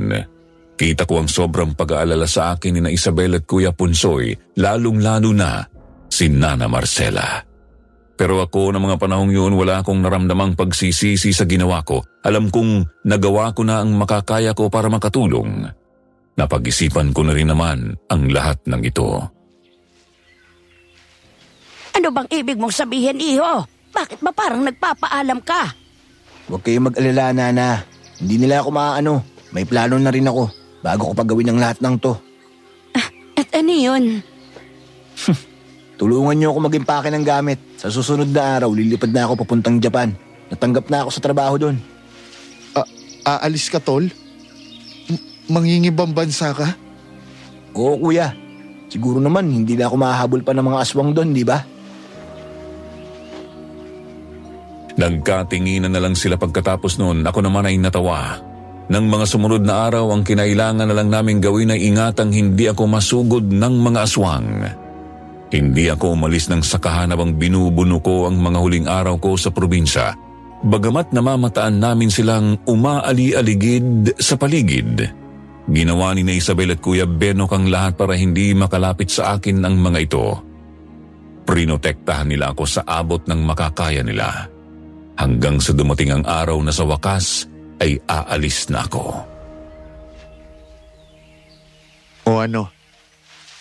Kita ko ang sobrang pag-aalala sa akin ni na Isabel at Kuya Punsoy, lalong-lalo na si Nana Marcela. Pero ako ng mga panahong yun, wala akong naramdamang pagsisisi sa ginawa ko. Alam kong nagawa ko na ang makakaya ko para makatulong. Napag-isipan ko na rin naman ang lahat ng ito. Ano bang ibig mong sabihin, iho? Bakit ba parang nagpapaalam ka? Huwag kayong mag-alala, Nana. Hindi nila ako maaano. May plano na rin ako bago ko pagawin ang lahat ng to. At ano yun? Tulungan niyo ako mag-impake ng gamit. Sa susunod na araw, lilipad na ako papuntang Japan. Natanggap na ako sa trabaho doon. Aalis ka, tol? Mangingibang bansa ka? Oo, kuya. Siguro naman, hindi na ako mahahabol pa ng mga aswang doon, di ba? Nagkatinginan na lang sila pagkatapos noon, ako naman ay natawa. Nang mga sumunod na araw, ang kinailangan na lang namin gawin ay ingatang hindi ako masugod ng mga aswang. Hindi ako umalis ng sakahan habang binubuno ko ang mga huling araw ko sa probinsya. Bagamat namamataan namin silang umaali-aligid sa paligid. Ginawa ni na Isabel at Kuya Benok ang lahat para hindi makalapit sa akin ang mga ito. Prinotektahan nila ako sa abot ng makakaya nila. Hanggang sa dumating ang araw na sa wakas ay aalis na ako. O ano?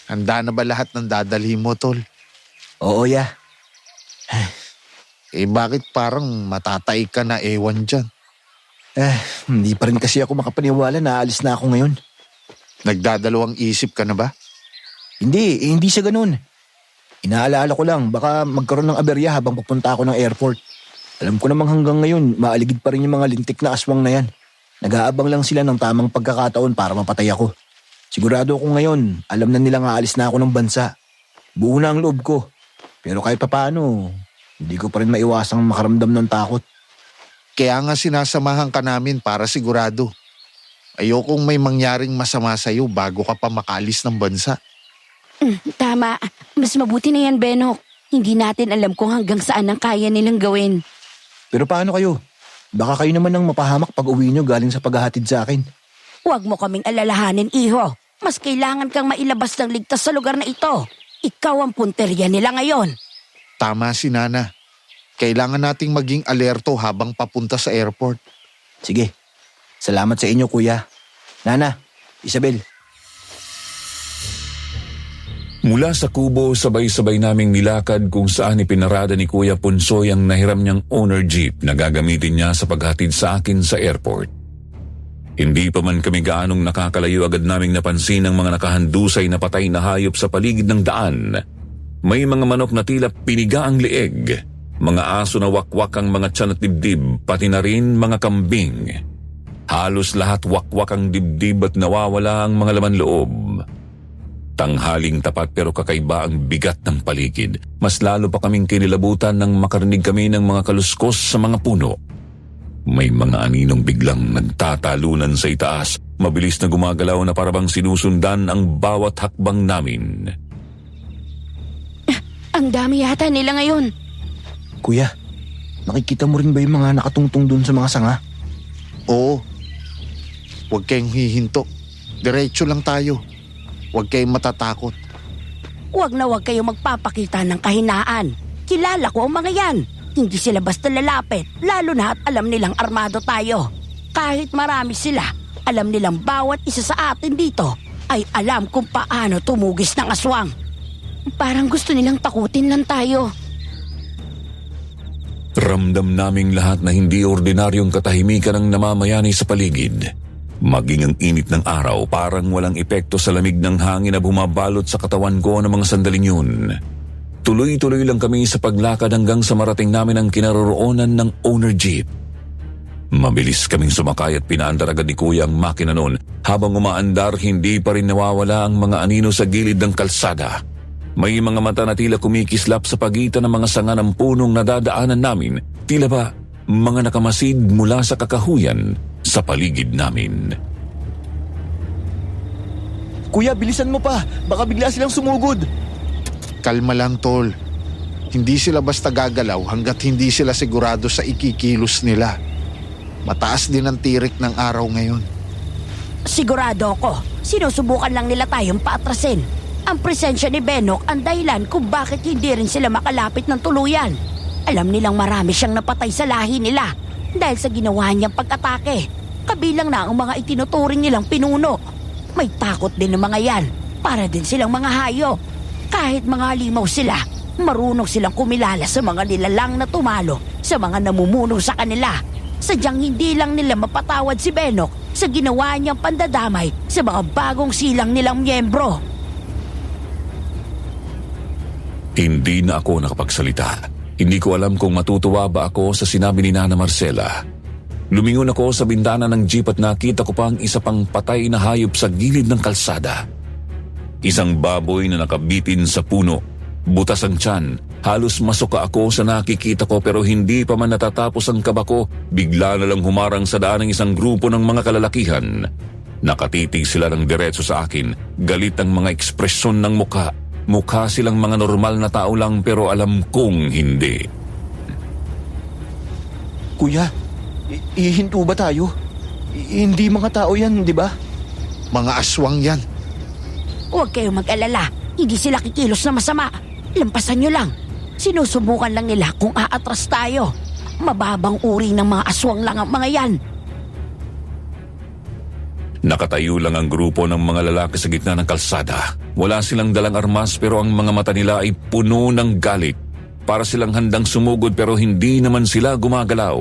Handa na ba lahat ng dadalhin mo, tol? Oo, ya. Bakit parang matatay ka na ewan dyan? Hindi pa rin kasi ako makapaniwala na aalis na ako ngayon. Nagdadalawang isip ka na ba? Hindi sa ganun. Inaalala ko lang, baka magkaroon ng aberya habang pupunta ako ng airport. Alam ko namang hanggang ngayon, maaligid pa rin yung mga lintik na aswang na yan. Nag-aabang lang sila ng tamang pagkakataon para mapatay ako. Sigurado ako ngayon, alam na nilang aalis na ako ng bansa. Buo na ang loob ko. Pero kahit papaano, hindi ko pa rin maiwasang makaramdam ng takot. Kaya nga sinasamahan ka namin para sigurado. Ayokong may mangyaring masama sa'yo bago ka pa makaalis ng bansa. Tama. Mas mabuti na yan, Benok. Hindi natin alam kung hanggang saan ang kaya nilang gawin. Pero paano kayo? Baka kayo naman ang mapahamak pag uwi nyo galing sa paghahatid sa akin. Huwag mo kaming alalahanin, iho. Mas kailangan kang mailabas ng ligtas sa lugar na ito. Ikaw ang punteriya nila ngayon. Tama si Nana. Kailangan nating maging alerto habang papunta sa airport. Sige. Salamat sa inyo, kuya. Nana, Isabel. Mula sa kubo, sabay-sabay naming nilakad kung saan ipinarada ni Kuya Punsoy ang nahiram niyang owner jeep na gagamitin niya sa paghatid sa akin sa airport. Hindi pa man kami gaanong nakakalayo, agad naming napansin ang mga nakahandusay na patay na hayop sa paligid ng daan. May mga manok na tila piniga ang leeg, mga aso na wakwak ang mga tiyan at dibdib, pati na rin mga kambing. Halos lahat wakwak ang dibdib at nawawala ang mga laman loob. Tanghaling tapat pero kakaiba ang bigat ng paligid. Mas lalo pa kaming kinilabutan nang makarinig kami ng mga kaluskos sa mga puno. May mga aninong biglang nagtatalunan sa itaas. Mabilis na gumagalaw na parabang sinusundan ang bawat hakbang namin. Ang dami yata nila ngayon. Kuya, nakikita mo rin ba yung mga nakatungtong dun sa mga sanga? Oo. Huwag kayong hihinto. Diretso lang tayo. Huwag kayong matatakot. Huwag na huwag kayo magpapakita ng kahinaan. Kilala ko ang mga yan. Hindi sila basta lalapit, lalo na at alam nilang armado tayo. Kahit marami sila, alam nilang bawat isa sa atin dito ay alam kung paano tumugis ng aswang. Parang gusto nilang takutin lang tayo. Ramdam naming lahat na hindi ordinaryong katahimikan ang namamayani sa paligid. Maging ang init ng araw, parang walang epekto sa lamig ng hangin na bumabalot sa katawan ko ng mga sandaling yun. Tuloy-tuloy lang kami sa paglakad hanggang sa marating namin ang kinaroroonan ng owner jeep. Mabilis kaming sumakay at pinaandar agad ni Kuya ang makina noon. Habang umaandar, hindi pa rin nawawala ang mga anino sa gilid ng kalsada. May mga mata na tila kumikislap sa pagitan ng mga sanga ng punong nadadaanan namin. Tila ba mga nakamasid mula sa kakahuyan sa paligid namin. Kuya, bilisan mo pa. Baka bigla silang sumugod. Kalma lang, tol. Hindi sila basta gagalaw hanggat hindi sila sigurado sa ikikilos nila. Mataas din ang tirik ng araw ngayon. Sigurado ako, sinusubukan lang nila tayong paatrasin. Ang presensya ni Benok ang dahilan kung bakit hindi rin sila makalapit ng tuluyan. Alam nilang marami siyang napatay sa lahi nila dahil sa ginawa niyang pag-atake. Kabilang na ang mga itinuturing nilang pinuno. May takot din ng mga yan, para din silang mga hayop. Kahit mga halimaw sila, marunong silang kumilala sa mga nilalang na tumalo sa mga namumuno sa kanila. Sadyang hindi lang nila mapatawad si Benok sa ginawa niyang pandadamay sa mga bagong silang nilang miyembro. Hindi na ako nakapagsalita. Hindi ko alam kung matutuwa ba ako sa sinabi ni Nana Marcela. Lumingon ako sa bintana ng jeep at nakita ko pa ang isa pang patay na hayop sa gilid ng kalsada. Isang baboy na nakabitin sa puno. Butas ang tiyan. Halos masuka ako sa nakikita ko pero hindi pa man natatapos ang kaba ko. Bigla na lang humarang sa daan ng isang grupo ng mga kalalakihan. Nakatitig sila ng diretso sa akin. Galit ang mga ekspresyon ng mukha. Mukha silang mga normal na tao lang pero alam kong hindi. Kuya, ihinto ba tayo? Hindi mga tao yan, di ba? Mga aswang yan. Huwag kayong mag-alala, hindi sila kikilos na masama. Lampasan nyo lang. Sinusubukan lang nila kung aatras tayo. Mababang uri ng mga aswang lang ang mga yan. Nakatayo lang ang grupo ng mga lalaki sa gitna ng kalsada. Wala silang dalang armas pero ang mga mata nila ay puno ng galit. Para silang handang sumugod pero hindi naman sila gumagalaw.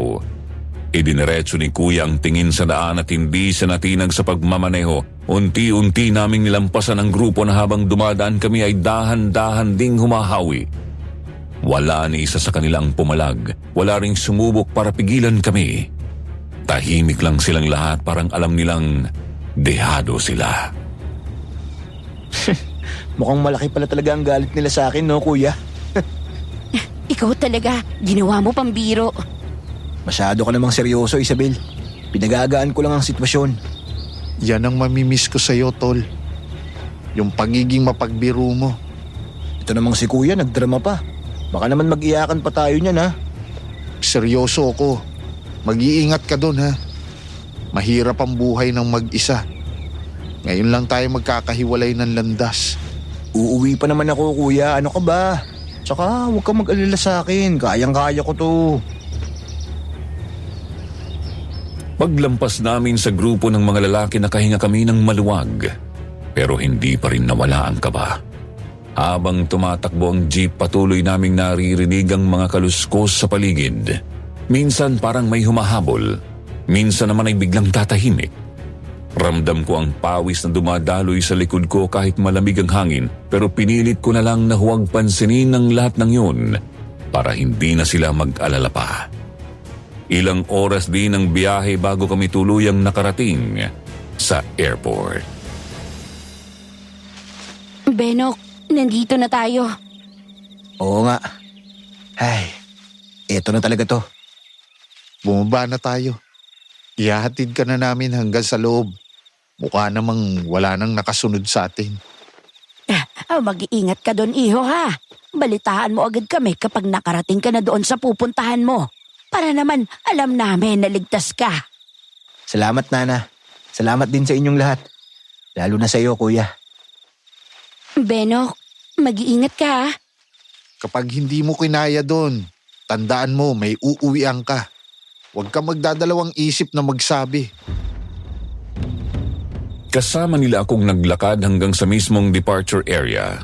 Idiniretso ni Kuya ang tingin sa daan at hindi siya natinag sa pagmamaneho. Unti-unti naming nilampasan ang grupo na habang dumadaan kami ay dahan-dahan ding humahawi. Wala ni isa sa kanilang pumalag. Wala ring sumubok para pigilan kami. Tahimik lang silang lahat, parang alam nilang dehado sila. Mukhang malaki pala talaga ang galit nila sa akin, no, kuya? Ikaw talaga, ginawa mo pambiro. Masyado ka namang seryoso, Isabel. Pinagagaan ko lang ang sitwasyon. Yan ang mamimiss ko sa'yo, Tol. Yung pagiging mapagbiro mo. Ito namang si kuya, nagdrama pa. Baka naman mag-iyakan pa tayo niyan, ha? Seryoso ako. Mag-iingat ka dun, ha? Mahirap ang buhay ng mag-isa. Ngayon lang tayo magkakahiwalay ng landas. Uuwi pa naman ako, kuya. Ano ka ba? Tsaka huwag kang mag-alala sa akin. Kayang-kaya ko to. Paglampas namin sa grupo ng mga lalaki, nakahinga kami ng maluwag. Pero hindi pa rin nawala ang kaba. Habang tumatakbo ang jeep, patuloy naming naririnig ang mga kaluskos sa paligid. Minsan parang may humahabol. Minsan naman ay biglang tatahimik. Ramdam ko ang pawis na dumadaloy sa likod ko kahit malamig ang hangin, pero pinilit ko na lang na huwag pansinin ang lahat ng yun para hindi na sila mag-alala pa. Ilang oras din ang biyahe bago kami tuluyang nakarating sa airport. Benok, nandito na tayo. Oo nga. Ay, eto na talaga to. Bumaba na tayo. Ihahatid ka na namin hanggang sa loob. Mukha namang wala nang nakasunod sa atin. Mag-iingat ka doon, iho, ha? Balitaan mo agad kami kapag nakarating ka na doon sa pupuntahan mo. Para naman alam namin na ligtas ka. Salamat, Nana. Salamat din sa inyong lahat. Lalo na sa iyo, kuya. Benok, mag-iingat ka, ha? Kapag hindi mo kinaya doon, tandaan mo may uuwian ka. Huwag ka magdadalawang isip na magsabi. Kasama nila akong naglakad hanggang sa mismong departure area.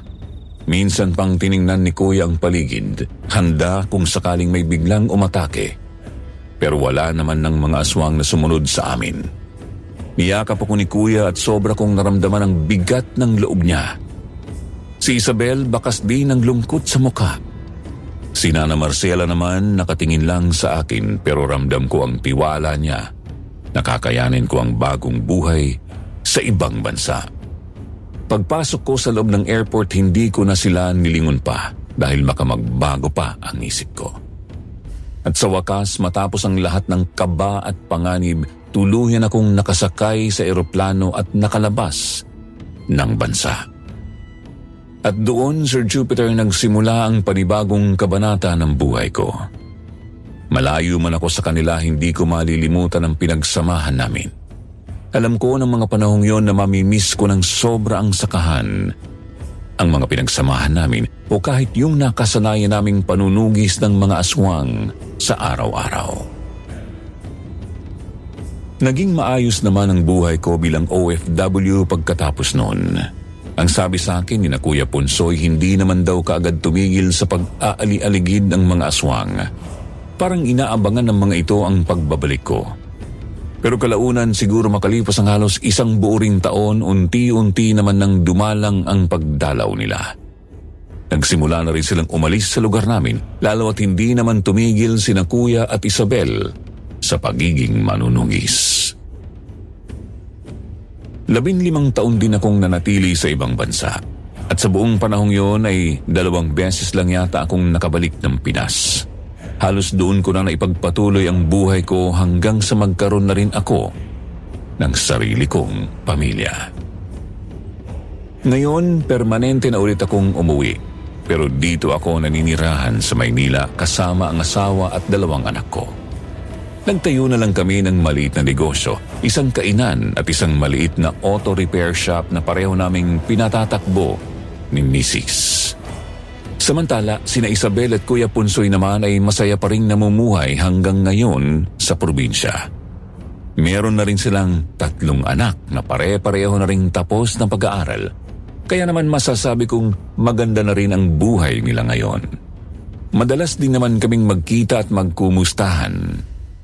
Minsan pang tiningnan ni Kuya ang paligid, handa kung sakaling may biglang umatake. Pero wala naman ng mga aswang na sumunod sa amin. Niyakap ako ni Kuya at sobra kong naramdaman ang bigat ng loob niya. Si Isabel bakas din ng lungkot sa mukha. Si Nana Marcela naman nakatingin lang sa akin, pero ramdam ko ang tiwala niya. Nakakayanin ko ang bagong buhay sa ibang bansa. Pagpasok ko sa loob ng airport, hindi ko na sila nilingon pa dahil makamagbago pa ang isip ko. At sa wakas, matapos ang lahat ng kaba at panganib, tuluyan akong nakasakay sa eroplano at nakalabas ng bansa. At doon, Sir Jupiter, nagsimula ang panibagong kabanata ng buhay ko. Malayo man ako sa kanila, hindi ko malilimutan ang pinagsamahan namin. Alam ko ng mga panahong yon na mamimiss ko ng sobra ang sakahan, ang mga pinagsamahan namin o kahit yung nakasanayan naming panunugis ng mga aswang sa araw-araw. Naging maayos naman ang buhay ko bilang OFW pagkatapos noon. Ang sabi sa akin ni na Kuya Ponsoy, hindi naman daw kaagad tumigil sa pag-aali-aligid ng mga aswang. Parang inaabangan ng mga ito ang pagbabalik ko. Pero kalaunan, siguro makalipas ang halos 1 buong taon, unti-unti naman nang dumalang ang pagdalaw nila. Nagsimula na rin silang umalis sa lugar namin, lalo at hindi naman tumigil sina Kuya at Isabel sa pagiging manunugis. 15 taon din akong nanatili sa ibang bansa. At sa buong panahong yon ay 2 beses lang yata akong nakabalik ng Pinas. Halos doon ko na naipagpatuloy ang buhay ko hanggang sa magkaroon na rin ako ng sarili kong pamilya. Ngayon, permanente na ulit akong umuwi. Pero dito ako naninirahan sa Maynila kasama ang asawa at 2 anak ko. Nagtayo na lang kami ng maliit na negosyo, isang kainan at isang maliit na auto repair shop na pareho naming pinatatakbo ni Mrs. Samantala, sina Isabel at Kuya Punsoy naman ay masaya pa rin namumuhay hanggang ngayon sa probinsya. Meron na rin silang 3 anak na pare-pareho na rin tapos ng pag-aaral. Kaya naman masasabi kong maganda na rin ang buhay nila ngayon. Madalas din naman kaming magkita at magkumustahan.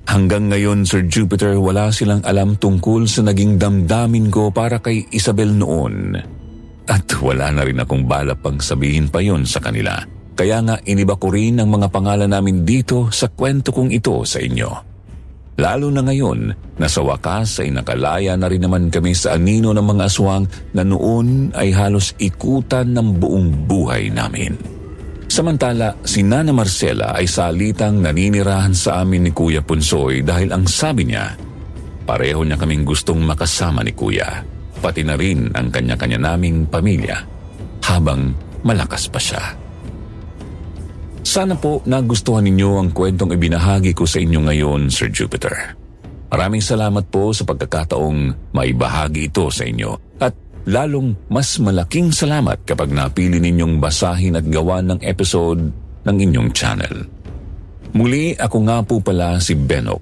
Hanggang ngayon, Sir Jupiter, wala silang alam tungkol sa naging damdamin ko para kay Isabel noon. At wala na rin akong balak pang sabihin pa yon sa kanila. Kaya nga iniba ko rin ang mga pangalan namin dito sa kwento kong ito sa inyo. Lalo na ngayon na sa wakas ay nakalaya na rin naman kami sa anino ng mga aswang na noon ay halos ikutan ng buong buhay namin. Samantala, si Nana Marcela ay salitang naninirahan sa amin ni Kuya Punsoy dahil ang sabi niya, pareho niya kaming gustong makasama ni Kuya, pati na rin ang kanya-kanya naming pamilya habang malakas pa siya. Sana po nagustuhan ninyo ang kwentong ibinahagi ko sa inyo ngayon, Sir Jupiter. Maraming salamat po sa pagkakataong maibahagi ito sa inyo at lalong mas malaking salamat kapag napili ninyong basahin at gawan ng episode ng inyong channel. Muli ako nga po pala si Benok.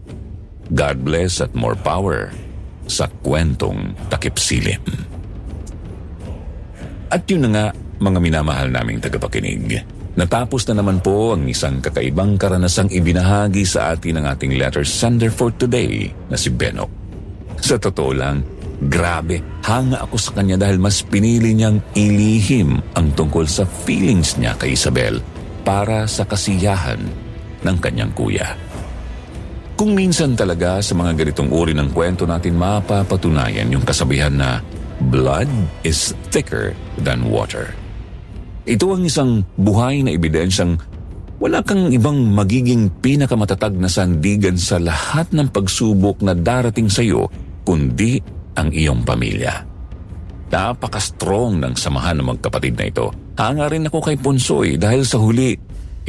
God bless at more power sa kwentong Takip Silim. At yun na nga, mga minamahal naming tagapakinig. Natapos na naman po ang isang kakaibang karanasang ibinahagi sa atin ng ating letter sender for today na si Benok. Sa totoo lang, grabe, hanga ako sa kanya dahil mas pinili niyang ilihim ang tungkol sa feelings niya kay Isabel para sa kasiyahan ng kanyang kuya. Kung minsan talaga sa mga ganitong uri ng kwento natin mapapatunayan yung kasabihan na blood is thicker than water. Ito ang isang buhay na ebidensyang wala kang ibang magiging pinakamatatag na sandigan sa lahat ng pagsubok na darating sa iyo kundi ang iyong pamilya. Napaka-strong ng samahan ng magkapatid na ito. Hanga rin ako kay Punsoy dahil sa huli,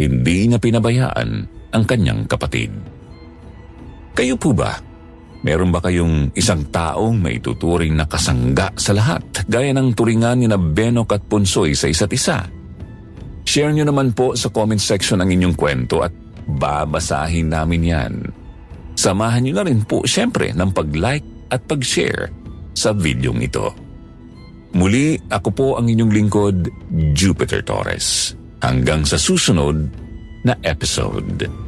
hindi niya pinabayaan ang kanyang kapatid. Kayo po ba? Meron ba kayong isang taong may tuturing na kasangga sa lahat gaya ng turingan ni na Benok at Punsoy sa isa't isa? Share nyo naman po sa comment section ang inyong kwento at babasahin namin yan. Samahan nyo na rin po syempre ng pag-like at pag-share sa videong ito. Muli, ako po ang inyong lingkod, Jupiter Torres. Hanggang sa susunod na episode.